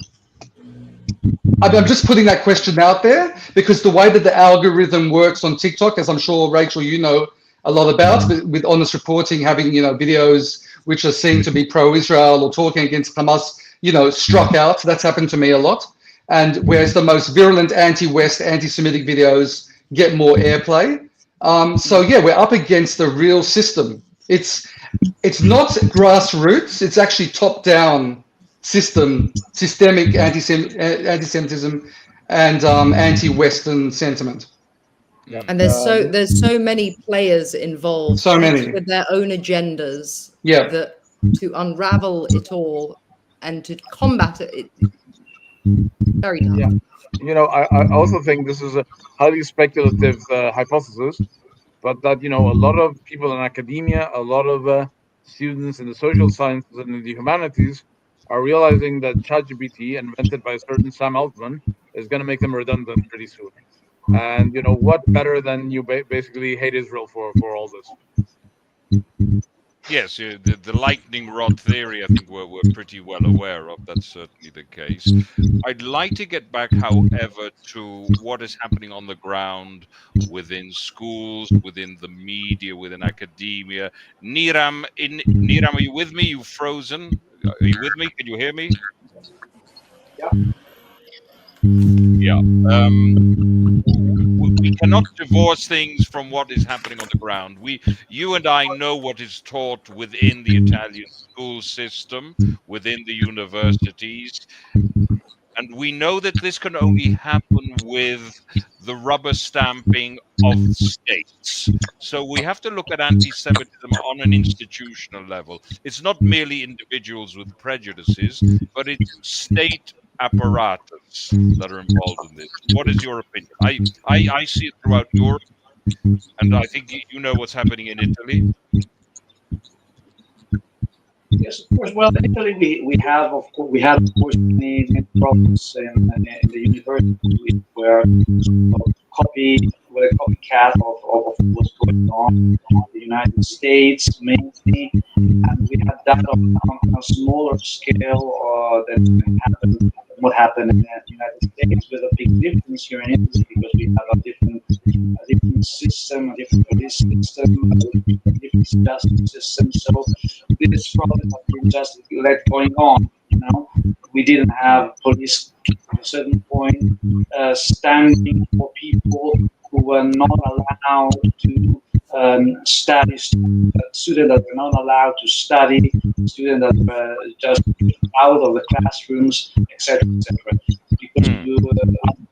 just putting that question out there because the way that the algorithm works on TikTok, as I'm sure, Rachel, you know a lot about, with honest reporting, having, videos which are seen to be pro-Israel or talking against Hamas, struck out. That's happened to me a lot. And whereas the most virulent anti-West, anti-Semitic videos get more airplay. So yeah, we're up against the real system. It's not grassroots, it's actually top-down systemic anti-Semitism and anti-Western sentiment. Yeah. And there's so many players involved, So many. each with their own agendas. Yeah. That to unravel it all and to combat it, very tough. Yeah. I also think this is a highly speculative hypothesis, but that a lot of people in academia, a lot of students in the social sciences and in the humanities are realizing that ChatGPT, invented by a certain Sam Altman, is going to make them redundant pretty soon. And what better than you basically hate Israel for all this? Yes, the lightning rod theory, I think we're pretty well aware of. That's certainly the case. I'd like to get back, however, to what is happening on the ground within schools, within the media, within academia. Niram, are you with me? You've frozen. Are you with me? Can you hear me? Yeah. We cannot divorce things from what is happening on the ground. You and I know what is taught within the Italian school system, within the universities, and we know that this can only happen with the rubber stamping of states. So we have to look at anti-Semitism on an institutional level. It's not merely individuals with prejudices, but it's state apparatus that are involved in this. What is your opinion? I see it throughout Europe, and I think you know what's happening in Italy. Yes, of course. Well, in Italy, we had of course many problems in the university where a copycat of what's going on in the United States mainly, and we had that on a smaller scale than what happened in the United States, with a big difference here in Italy because we have a different system, a different police system, a different justice system. So this problem has been just let going on. We didn't have police at a certain point standing for people who were not allowed to study, students that were not allowed to study, students that were just out of the classrooms, etc., etc. Because it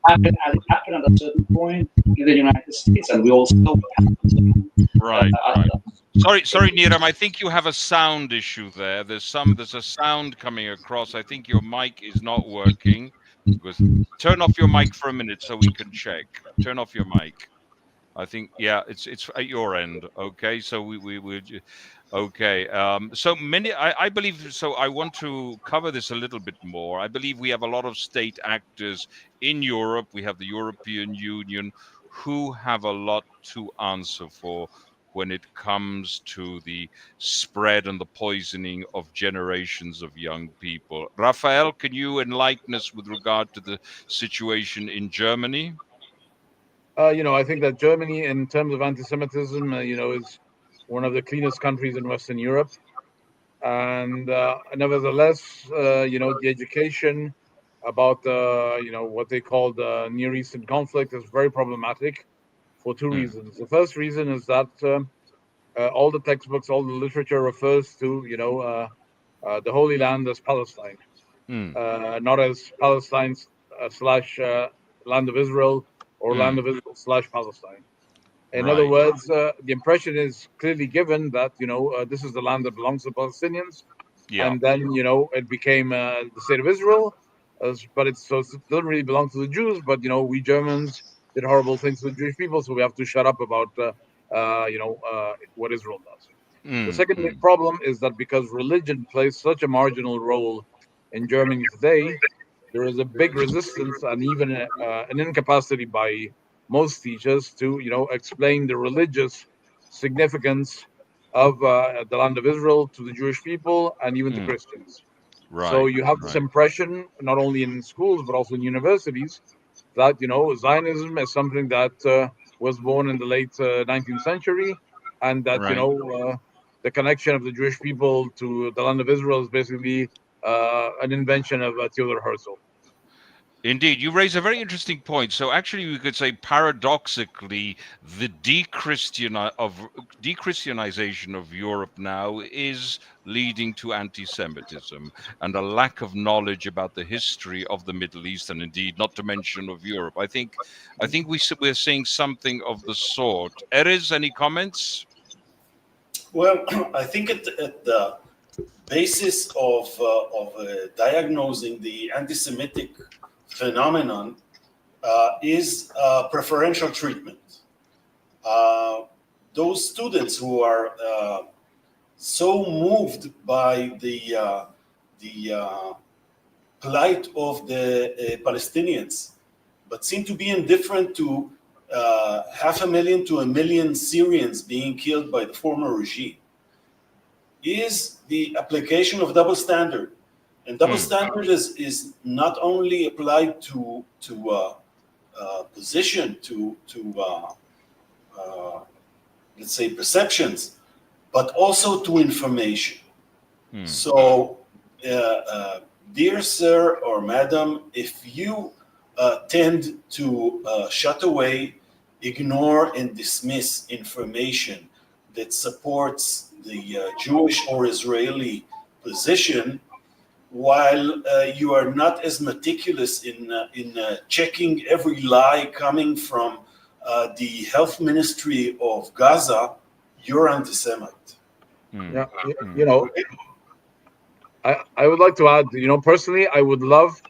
happened at a certain point in the United States, and we also know what happened. Right. Sorry, Niram. I think you have a sound issue there. There's a sound coming across. I think your mic is not working. Turn off your mic for a minute so we can check. Turn off your mic. I think, yeah, it's at your end. Okay, so we okay. So many, I believe. So I want to cover this a little bit more. I believe we have a lot of state actors in Europe. We have the European Union, who have a lot to answer for. when it comes to the spread and the poisoning of generations of young people. Rafael, can you enlighten us with regard to the situation in Germany? I think that Germany, in terms of anti-Semitism, is one of the cleanest countries in Western Europe. And nevertheless, the education about what they call the Near Eastern conflict is very problematic for two reasons. The first reason is that all the textbooks, all the literature refers to the Holy Land as Palestine, not as Palestine slash Land of Israel or Land of Israel slash Palestine. In other words, the impression is clearly given that this is the land that belongs to the Palestinians, and then it became the state of Israel, but it doesn't really belong to the Jews. But we Germans did horrible things to the Jewish people, so we have to shut up about what Israel does. The second problem is that because religion plays such a marginal role in Germany today, there is a big resistance and even an incapacity by most teachers to explain the religious significance of the land of Israel to the Jewish people and even to Christians. So you have this impression, not only in schools but also in universities, that Zionism is something that was born in the late 19th century, and that the connection of the Jewish people to the land of Israel is basically an invention of Theodor Herzl. Indeed, you raise a very interesting point. So actually, we could say paradoxically, the dechristianization of Europe now is leading to anti-Semitism and a lack of knowledge about the history of the Middle East, and indeed, not to mention of Europe. I think we're seeing something of the sort. Erez, any comments? Well, I think at the basis of diagnosing the anti-Semitic phenomenon is preferential treatment. Those students who are so moved by the plight of the Palestinians, but seem to be indifferent to 500,000 to 1 million Syrians being killed by the former regime, is the application of double standard. And double standard is not only applied to position, to let's say perceptions, but also to information. So, dear sir or madam, if you tend to shut away, ignore, and dismiss information that supports the Jewish or Israeli position, while you are not as meticulous in checking every lie coming from the health ministry of Gaza, you're anti-Semite. Yeah, I would like to add, personally, I would love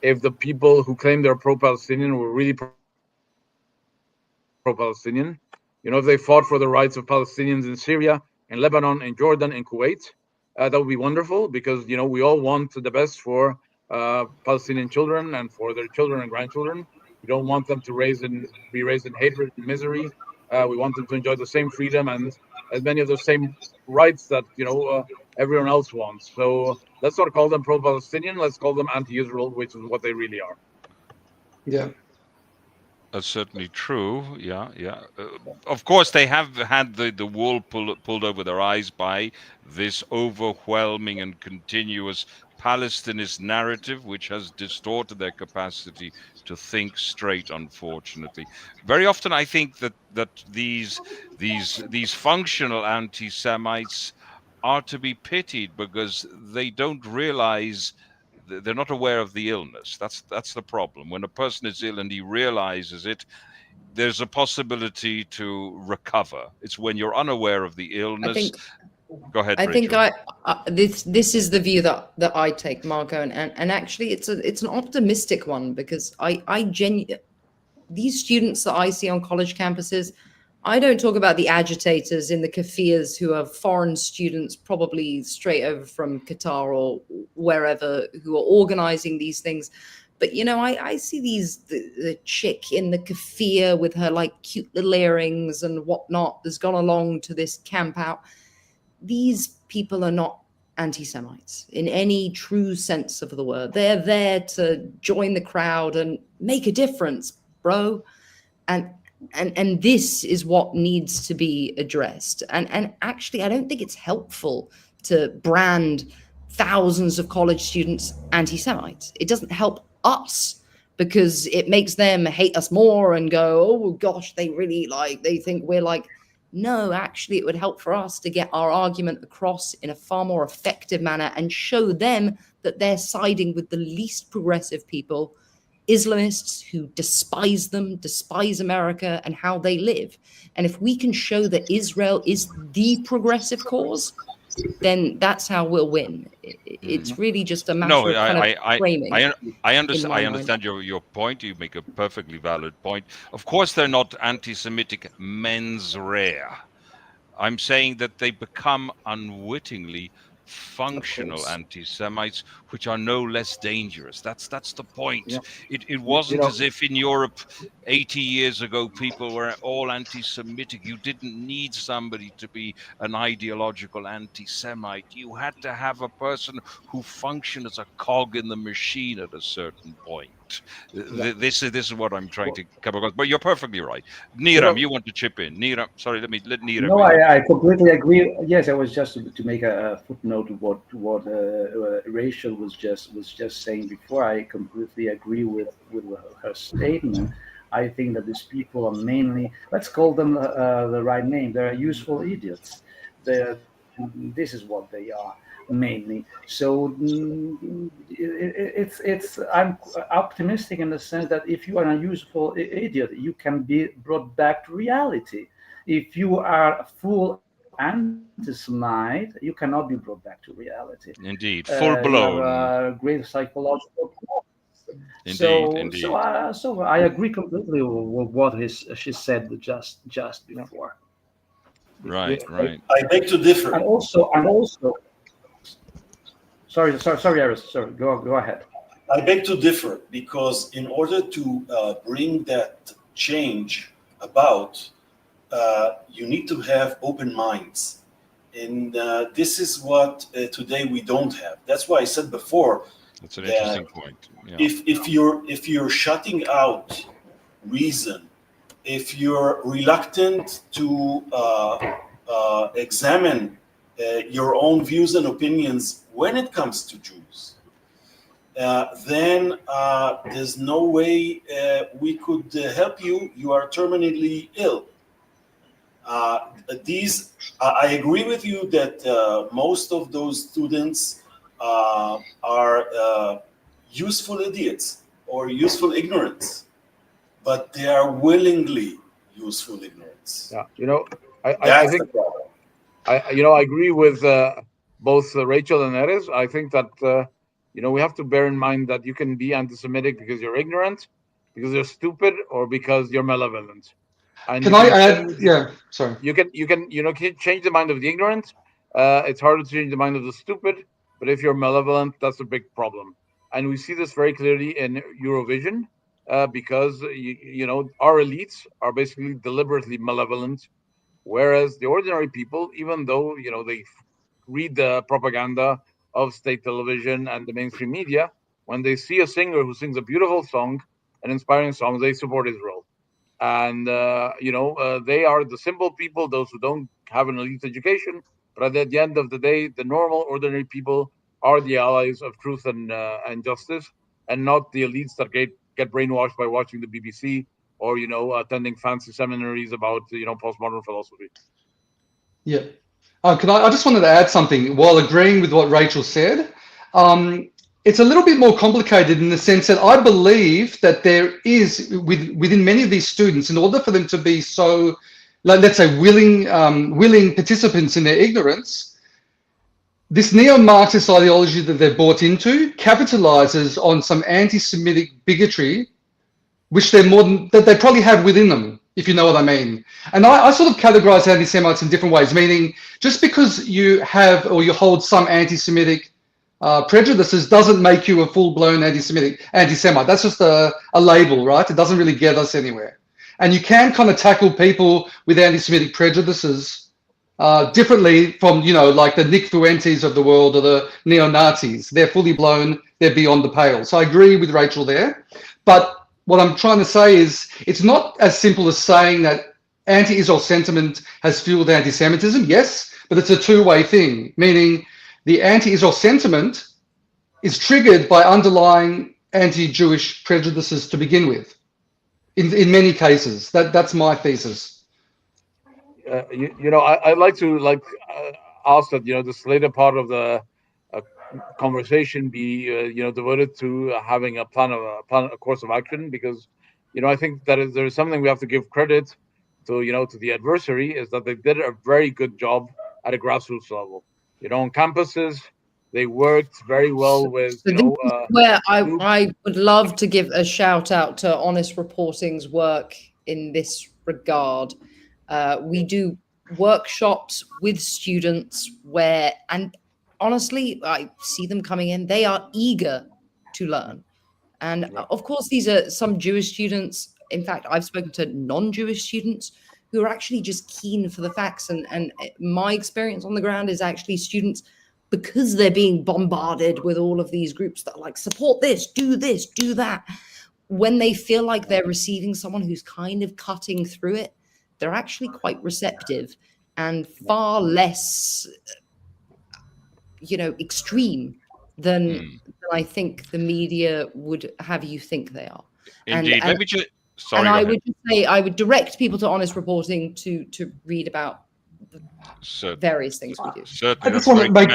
if the people who claim they're pro-Palestinian were really pro-Palestinian. If they fought for the rights of Palestinians in Syria, in Lebanon, in Jordan, in Kuwait, that would be wonderful, because we all want the best for Palestinian children and for their children and grandchildren. We don't want them to be raised in hatred and misery. We want them to enjoy the same freedom and as many of the same rights that everyone else wants. So let's not call them pro-Palestinian. Let's call them anti-Israel, which is what they really are. Yeah. That's certainly true. Yeah. Of course, they have had the wool pulled over their eyes by this overwhelming and continuous Palestinist narrative, which has distorted their capacity to think straight, unfortunately. Very often, I think that these functional anti-Semites are to be pitied because they don't realize, they're not aware of the illness. That's the problem. When a person is ill and he realizes it, there's a possibility to recover. It's when you're unaware of the illness. Go ahead, Rachel. This is the view that I take, Marco, and actually it's an optimistic one, because these students that I see on college campuses, I don't talk about the agitators in the kafirs who are foreign students, probably straight over from Qatar or wherever, who are organizing these things. But I see the chick in the keffiyeh with her like cute little earrings and whatnot that's gone along to this camp out. These people are not anti-Semites in any true sense of the word. They're there to join the crowd and make a difference, bro. And this is what needs to be addressed. And actually, I don't think it's helpful to brand thousands of college students anti-Semites. It doesn't help us because it makes them hate us more and go, oh gosh, they think we're like. No, actually, it would help for us to get our argument across in a far more effective manner and show them that they're siding with the least progressive people, Islamists who despise them, despise America and how they live. And if we can show that Israel is the progressive cause, then that's how we'll win. It's really just a matter of kind of framing. I understand your point. You make a perfectly valid point. Of course, they're not anti-Semitic mens rea. I'm saying that they become unwittingly functional anti-Semites, which are no less dangerous. That's the point. Yeah. It wasn't as if in Europe 80 years ago people were all anti-Semitic. You didn't need somebody to be an ideological anti-Semite. You had to have a person who functioned as a cog in the machine at a certain point. This is what I'm trying to come across. But you're perfectly right. Niram, you want to chip in? Niram, sorry, let Niram. No, I completely agree. Yes, I was just to make a footnote to what Rachel was just saying before. I completely agree with her statement. I think that these people are mainly, let's call them the right name. They're useful idiots. This is what they are mainly. So I'm optimistic in the sense that if you are a useful idiot, you can be brought back to reality. If you are a full anti-Semite, you cannot be brought back to reality. Indeed, full blown. Great psychological. Indeed. So I agree completely with what she said just before. Right. I beg to differ. And also. Sorry, Iris. Sorry, go ahead. I beg to differ because in order to bring that change about, you need to have open minds, and this is what today we don't have. That's why I said before. That's an interesting point. Yeah. If you're shutting out reason, if you're reluctant to examine your own views and opinions when it comes to Jews, then there's no way we could help you. You are terminally ill. I agree with you that most of those students are useful idiots or useful ignorance, but they are willingly useful ignorance. Yeah, I think I agree with both Rachel and Erez. I think that we have to bear in mind that you can be anti-Semitic because you're ignorant, because you're stupid, or because you're malevolent. And can I add? Yeah, sorry. You can change the mind of the ignorant. It's harder to change the mind of the stupid. But if you're malevolent, that's a big problem. And we see this very clearly in Eurovision because our elites are basically deliberately malevolent, whereas the ordinary people, even though they read the propaganda of state television and the mainstream media, when they see a singer who sings a beautiful song, an inspiring song, they support Israel. And they are the simple people, those who don't have an elite education. But at the end of the day, the normal, ordinary people are the allies of truth and justice, and not the elites that get brainwashed by watching the BBC or attending fancy seminaries about postmodern philosophy. Yeah. I just wanted to add something while agreeing with what Rachel said. It's a little bit more complicated in the sense that I believe that there is within many of these students, in order for them to be so, let's say, willing participants in their ignorance, this neo-Marxist ideology that they're bought into capitalizes on some anti-Semitic bigotry, which that they probably have within them, if you know what I mean. And I sort of categorize anti-Semites in different ways, meaning just because you have or you hold some anti-Semitic prejudices doesn't make you a full-blown anti-Semite. That's just a label, right? It doesn't really get us anywhere. And you can kind of tackle people with anti-Semitic prejudices differently from, like the Nick Fuentes of the world or the neo-Nazis. They're fully blown, they're beyond the pale. So I agree with Rachel there. But what I'm trying to say is it's not as simple as saying that anti-Israel sentiment has fueled anti-Semitism, yes, but it's a two-way thing, meaning the anti-Israel sentiment is triggered by underlying anti-Jewish prejudices to begin with. In many cases, that's my thesis. I'd like to ask that this later part of the conversation be devoted to having a course of action, because I think that there is something we have to give credit to the adversary, is that they did a very good job at a grassroots level. On campuses, they worked very well with where I would love to give a shout out to Honest Reporting's work in this regard. We do workshops with students where, and honestly, I see them coming in, they are eager to learn. And of course, these are some Jewish students. In fact, I've spoken to non-Jewish students who are actually just keen for the facts. And my experience on the ground is actually students, because they're being bombarded with all of these groups that are like, support this, do that. When they feel like they're receiving someone who's kind of cutting through it, they're actually quite receptive and far less, extreme than I think the media would have you think they are. Indeed. Let me just... Sorry, and I would just say, I would direct people to Honest Reporting to read about the various things we do. I just want to make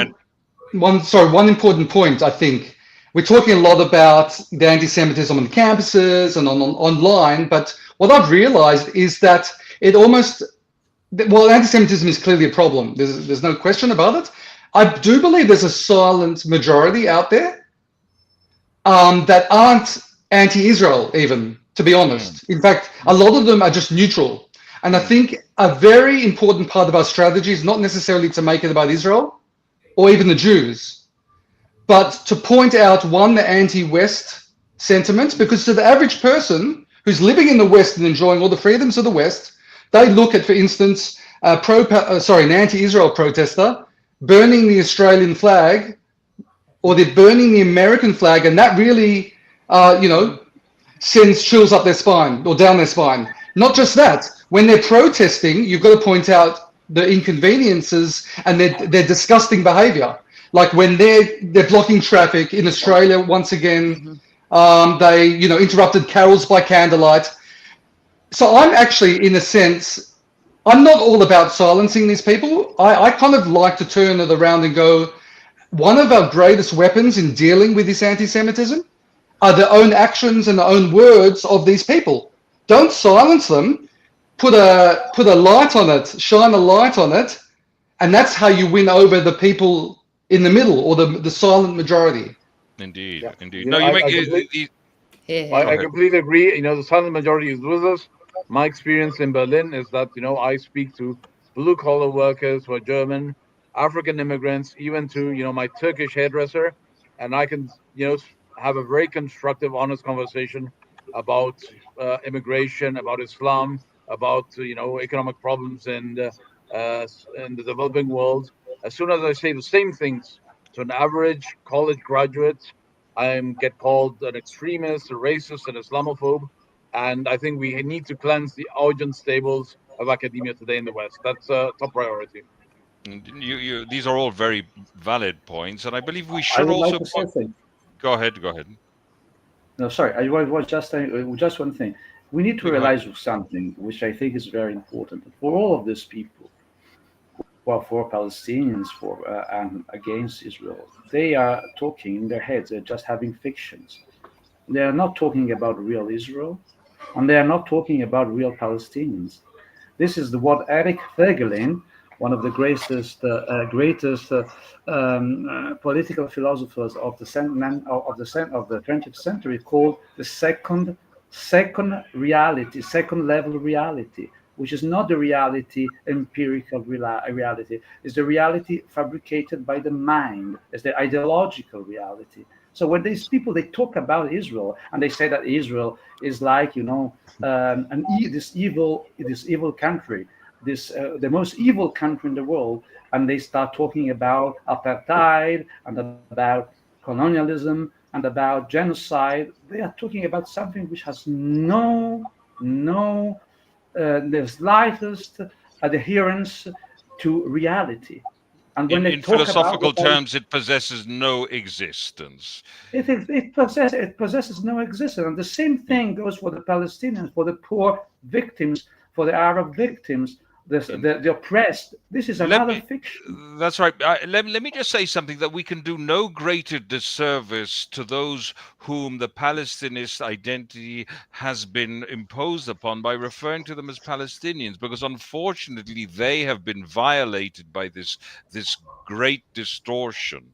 one important point. I think we're talking a lot about the anti-Semitism on campuses and online, but what I've realized is that anti-Semitism is clearly a problem. There's no question about it. I do believe there's a silent majority out there that aren't anti-Israel even, to be honest. In fact, a lot of them are just neutral. And I think a very important part of our strategy is not necessarily to make it about Israel or even the Jews, but to point out, the anti-West sentiment, because to the average person who's living in the West and enjoying all the freedoms of the West, they look at, for instance, an anti-Israel protester burning the Australian flag, or they're burning the American flag, and that really, sends chills up their spine or down their spine. Not just that, when they're protesting, you've got to point out the inconveniences and their disgusting behavior. Like when they're blocking traffic in Australia once again, they interrupted carols by candlelight. So I'm actually, in a sense, I'm not all about silencing these people. I kind of like to turn it around and go, one of our greatest weapons in dealing with this anti-Semitism are the own actions and the own words of these people. Don't silence them. Put a light on it, shine a light on it, and that's how you win over the people in the middle, or the silent majority. Indeed, Yeah. indeed. I completely agree. The silent majority is with us. My experience in Berlin is that I speak to blue-collar workers who are German, African immigrants, even to my Turkish hairdresser, and I can have a very constructive, honest conversation about immigration, about Islam, about economic problems in the developing world. As soon as I say the same things to an average college graduate, I get called an extremist, a racist, an Islamophobe, and I think we need to cleanse the audience stables of academia today in the West. That's a top priority. These are all very valid points, and I believe we should also... Go ahead. No, sorry. I was just saying just one thing. We need to realize something, which I think is very important for all of these people. Well, for Palestinians, and against Israel, they are talking in their heads. They're just having fictions. They are not talking about real Israel, and they are not talking about real Palestinians. This is what Eric Voegelin, one of the greatest political philosophers of the 20th century, called the second reality, second level reality, which is not the reality, empirical reality. It's the reality fabricated by the mind. It's the ideological reality. So when these people, they talk about Israel and they say that Israel is like, this evil country, the most evil country in the world, and they start talking about apartheid and about colonialism and about genocide, they are talking about something which has the slightest adherence to reality. And when in philosophical terms, it possesses no existence. It possesses no existence. And the same thing goes for the Palestinians, for the poor victims, for the Arab victims, the oppressed. This is another fiction. That's right. Let me just say something, that we can do no greater disservice to those whom the Palestinist identity has been imposed upon by referring to them as Palestinians, because unfortunately they have been violated by this great distortion.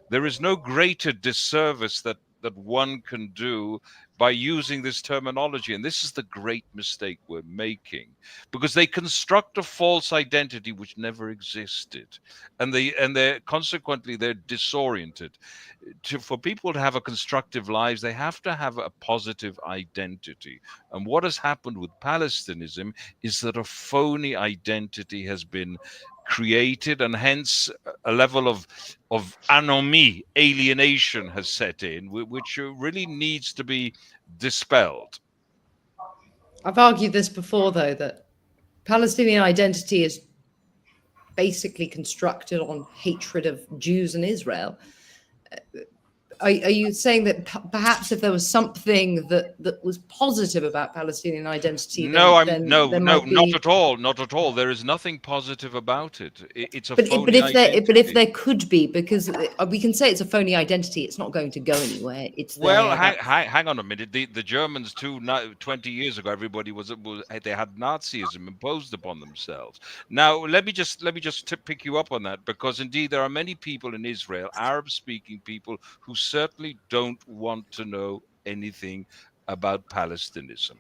There is no greater disservice that one can do by using this terminology. And this is the great mistake we're making, because they construct a false identity which never existed. And they're consequently, they're disoriented. For people to have a constructive lives, they have to have a positive identity. And what has happened with Palestinism is that a phony identity has been created, and hence a level of anomie, alienation has set in, which really needs to be dispelled. I've argued this before, though, that Palestinian identity is basically constructed on hatred of Jews and Israel. Are you saying that perhaps if there was something that was positive about Palestinian identity? No, not at all. Not at all. There is nothing positive about it. It's a phony identity. But if there could be, because we can say it's a phony identity, it's not going to go anywhere. Hang on a minute. The Germans too. 20 years ago, everybody they had Nazism imposed upon themselves. Now let me just pick you up on that, because indeed there are many people in Israel, Arab-speaking people, who certainly don't want to know anything about Palestinism.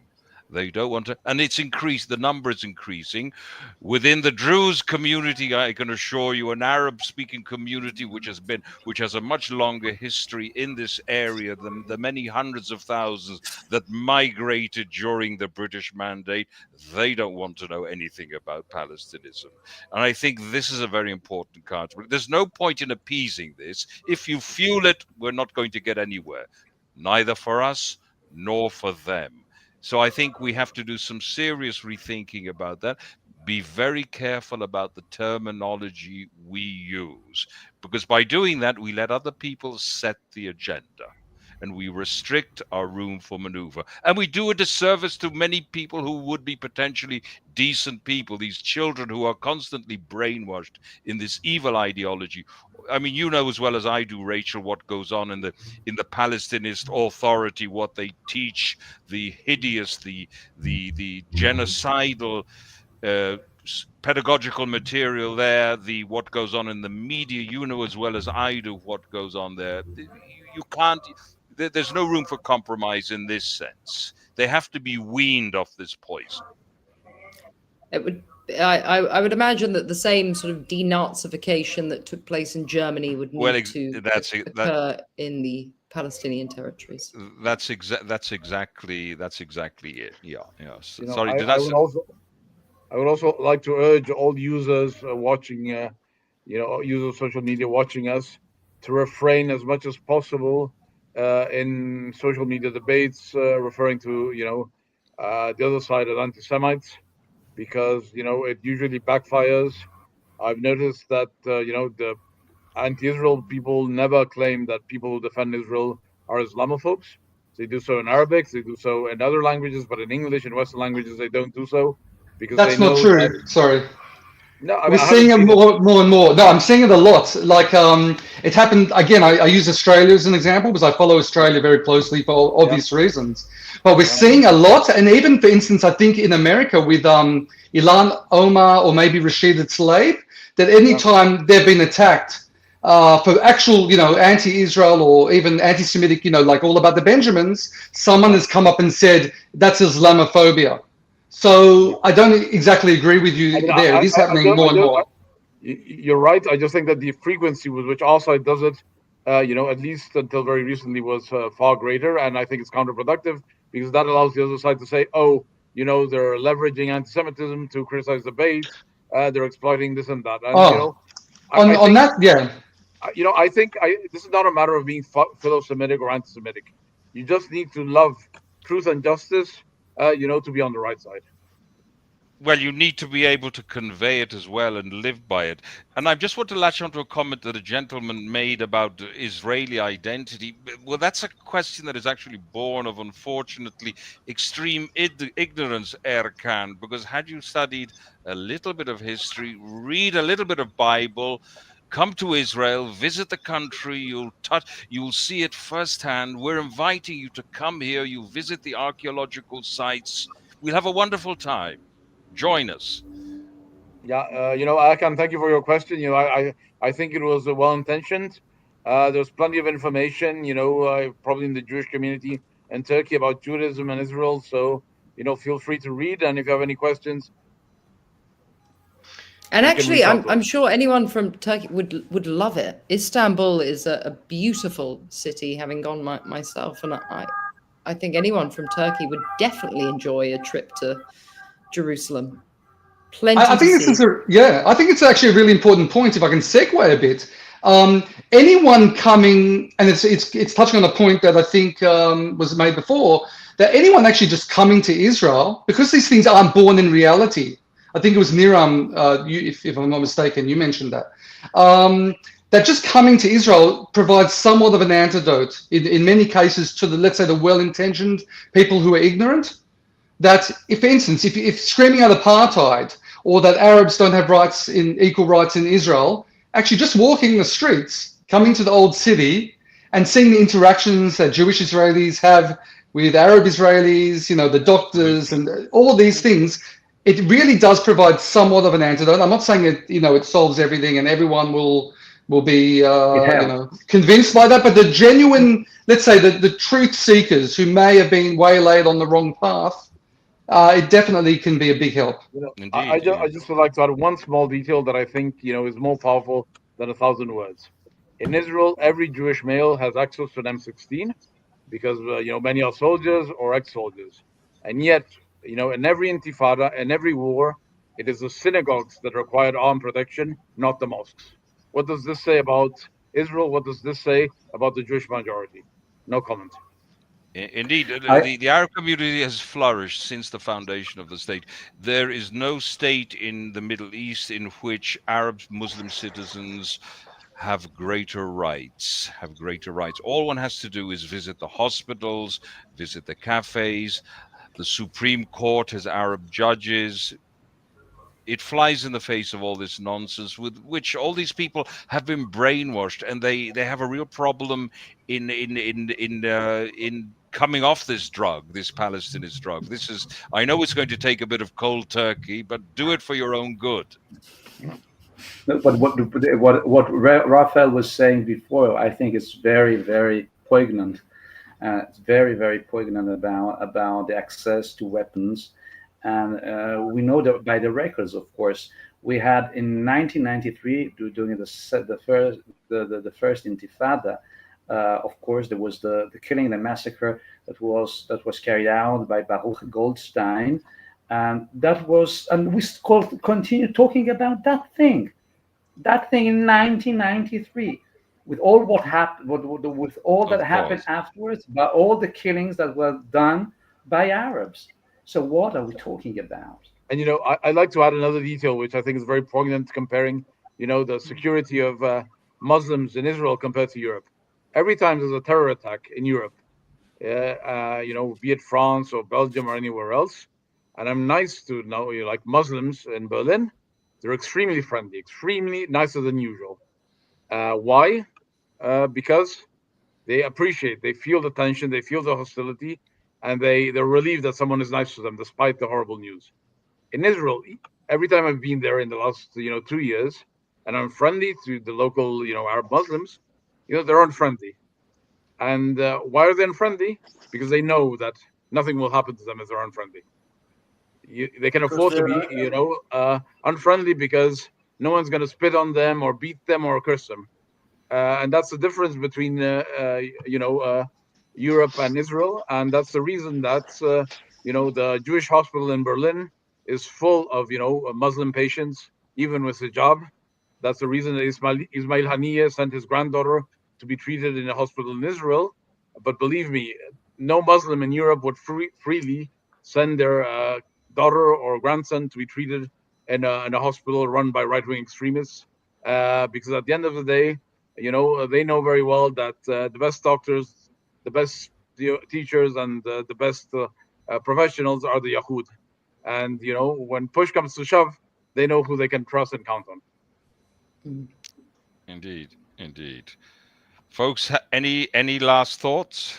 They don't want to, and it's increased. The number is increasing within the Druze community. I can assure you, an Arab-speaking community which has a much longer history in this area than the many hundreds of thousands that migrated during the British Mandate. They don't want to know anything about Palestinism, and I think this is a very important card. There's no point in appeasing this. If you fuel it, we're not going to get anywhere, neither for us nor for them. So I think we have to do some serious rethinking about that. Be very careful about the terminology we use, because by doing that, we let other people set the agenda and we restrict our room for maneuver. And we do a disservice to many people who would be potentially decent people, these children who are constantly brainwashed in this evil ideology. I mean, you know as well as I do, Rachel, what goes on in the Palestinist Authority, what they teach, the hideous, the genocidal pedagogical material there, what goes on in the media. You know as well as I do what goes on there. You can't. There's no room for compromise in this sense. They have to be weaned off this poison. I would imagine that the same sort of denazification that took place in Germany would need to occur in the Palestinian territories. That's exactly it. Yeah. Sorry, I would also like to urge all users watching, users of social media watching us, to refrain as much as possible in social media debates referring to the other side as anti-Semites, because it usually backfires. I've noticed that the anti-Israel people never claim that people who defend Israel are Islamophobes. They do so in Arabic, they do so in other languages, but in English and Western languages they don't do so, because that's not true. Sorry. No, we're seeing it more and more. No, I'm seeing it a lot. Like it happened again. I use Australia as an example because I follow Australia very closely for obvious reasons. But we're seeing a lot, and even for instance, I think in America with Ilhan Omar or maybe Rashida Tlaib, that anytime they've been attacked for actual, anti-Israel or even anti-Semitic, like all about the Benjamins, someone has come up and said that's Islamophobia. So I don't exactly agree with you I mean, there. It is happening more and more. you're right. I just think that the frequency with which our side does it, at least until very recently, was far greater, and I think it's counterproductive because that allows the other side to say, "Oh, they're leveraging anti-Semitism to criticize the debate. They're exploiting this and that." And Oh, I on think, that, yeah. I think this is not a matter of being philo-Semitic or anti-Semitic. You just need to love truth and justice, to be on the right side. Well, you need to be able to convey it as well and live by it. And I just want to latch onto a comment that a gentleman made about Israeli identity. Well, that's a question that is actually born of, unfortunately, extreme ignorance, Erkan, because had you studied a little bit of history, read a little bit of Bible, come to Israel, visit the country, you'll see it firsthand. We're inviting you to come here, you visit the archaeological sites. We'll have a wonderful time. Join us. Yeah, Akan, thank you for your question. I think it was well intentioned. There's plenty of information, probably in the Jewish community in Turkey about Judaism and Israel. So, feel free to read. And if you have any questions, And you can actually, reach out to I'm us. sure anyone from Turkey would love it. Istanbul is a beautiful city, having gone myself, and I think anyone from Turkey would definitely enjoy a trip to Jerusalem. Plenty I to think this see. is I think it's actually a really important point. If I can segue a bit, anyone coming, and it's touching on a point that I think was made before, that anyone actually just coming to Israel, because these things aren't born in reality. I think it was Niram, if I'm not mistaken, you mentioned that. That just coming to Israel provides somewhat of an antidote in many cases to let's say, the well-intentioned people who are ignorant. That, if, for instance, if screaming out apartheid or that Arabs don't have equal rights in Israel, actually just walking the streets, coming to the old city and seeing the interactions that Jewish Israelis have with Arab Israelis, the doctors and all of these things, it really does provide somewhat of an antidote. I'm not saying it solves everything and everyone will be convinced by that, but the genuine, let's say, the truth seekers who may have been waylaid on the wrong path, it definitely can be a big help. I just would like to add one small detail that I think is more powerful than 1,000 words. In Israel, every Jewish male has access to an M16 because many are soldiers or ex-soldiers, and yet in every intifada and every war, it is the synagogues that required armed protection, not the mosques. What does this say about Israel? What does this say about the Jewish majority? No comment. Indeed, I, the Arab community has flourished since the foundation of the state. There is no state in the Middle East in which Arab Muslim citizens have greater rights. All one has to do is visit the hospitals, visit the cafes. The Supreme Court has Arab judges. It flies in the face of all this nonsense with which all these people have been brainwashed, and they have a real problem in coming off this drug, this Palestinist drug. I know it's going to take a bit of cold turkey, but do it for your own good. but what Rafael was saying before, I think is very, very poignant. It's very, very poignant about the access to weapons. And we know that by the records, of course, we had in 1993 during the first Intifada. Of course, there was the killing, the massacre that was carried out by Baruch Goldstein, and we continue talking about that thing in 1993, with all what happened, with all that happened afterwards, but all the killings that were done by Arabs. So what are we talking about? And I'd like to add another detail, which I think is very poignant, comparing the security of Muslims in Israel compared to Europe. Every time there's a terror attack in Europe, be it France or Belgium or anywhere else, and I'm nice to know, like Muslims in Berlin, they're extremely friendly, extremely nicer than usual. Why? Because they feel the tension, they feel the hostility, and they're relieved that someone is nice to them despite the horrible news. In Israel, every time I've been there in the last 2 years, and I'm friendly to the local Arab Muslims, they're unfriendly. And why are they unfriendly? Because they know that nothing will happen to them if they're unfriendly. They can Because afford to they're- be, unfriendly because no one's going to spit on them or beat them or curse them. And that's the difference between, Europe and Israel. And that's the reason that, the Jewish hospital in Berlin is full of, Muslim patients, even with hijab. That's the reason that Ismail Haniyeh sent his granddaughter to be treated in a hospital in Israel. But believe me, no Muslim in Europe would freely send their daughter or grandson to be treated in a hospital run by right-wing extremists. Because at the end of the day, they know very well that the best doctors, the best teachers, and the best professionals are the Yahud. And, when push comes to shove, they know who they can trust and count on. Indeed, indeed. Folks, any last thoughts?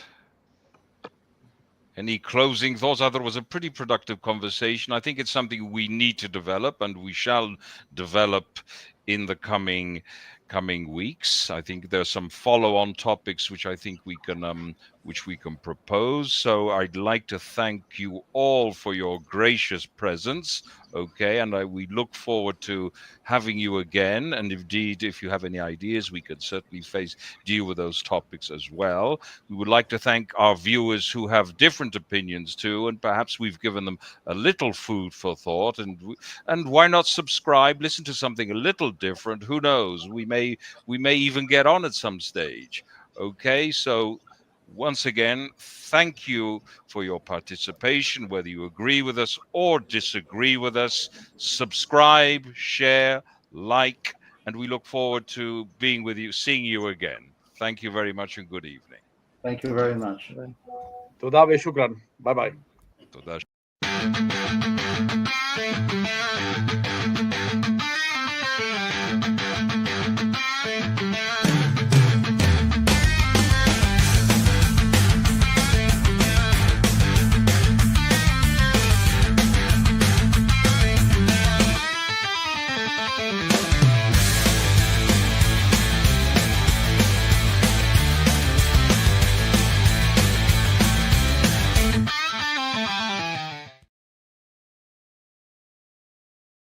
Any closing thoughts? I thought it was a pretty productive conversation. I think it's something we need to develop, and we shall develop in the coming weeks. I think there's some follow-on topics which I think we can propose. So I'd like to thank you all for your gracious presence. Okay, and we look forward to having you again. And indeed, if you have any ideas, we could certainly deal with those topics as well. We would like to thank our viewers who have different opinions too, and perhaps we've given them a little food for thought. And why not subscribe? Listen to something a little different. Who knows? We may even get on at some stage. Okay, so once again, thank you for your participation, whether you agree with us or disagree with us. Subscribe, share, like, and we look forward to being with you, seeing you again. Thank you very much and good evening. Thank you very much. Toda ve shukran. Bye bye. Toda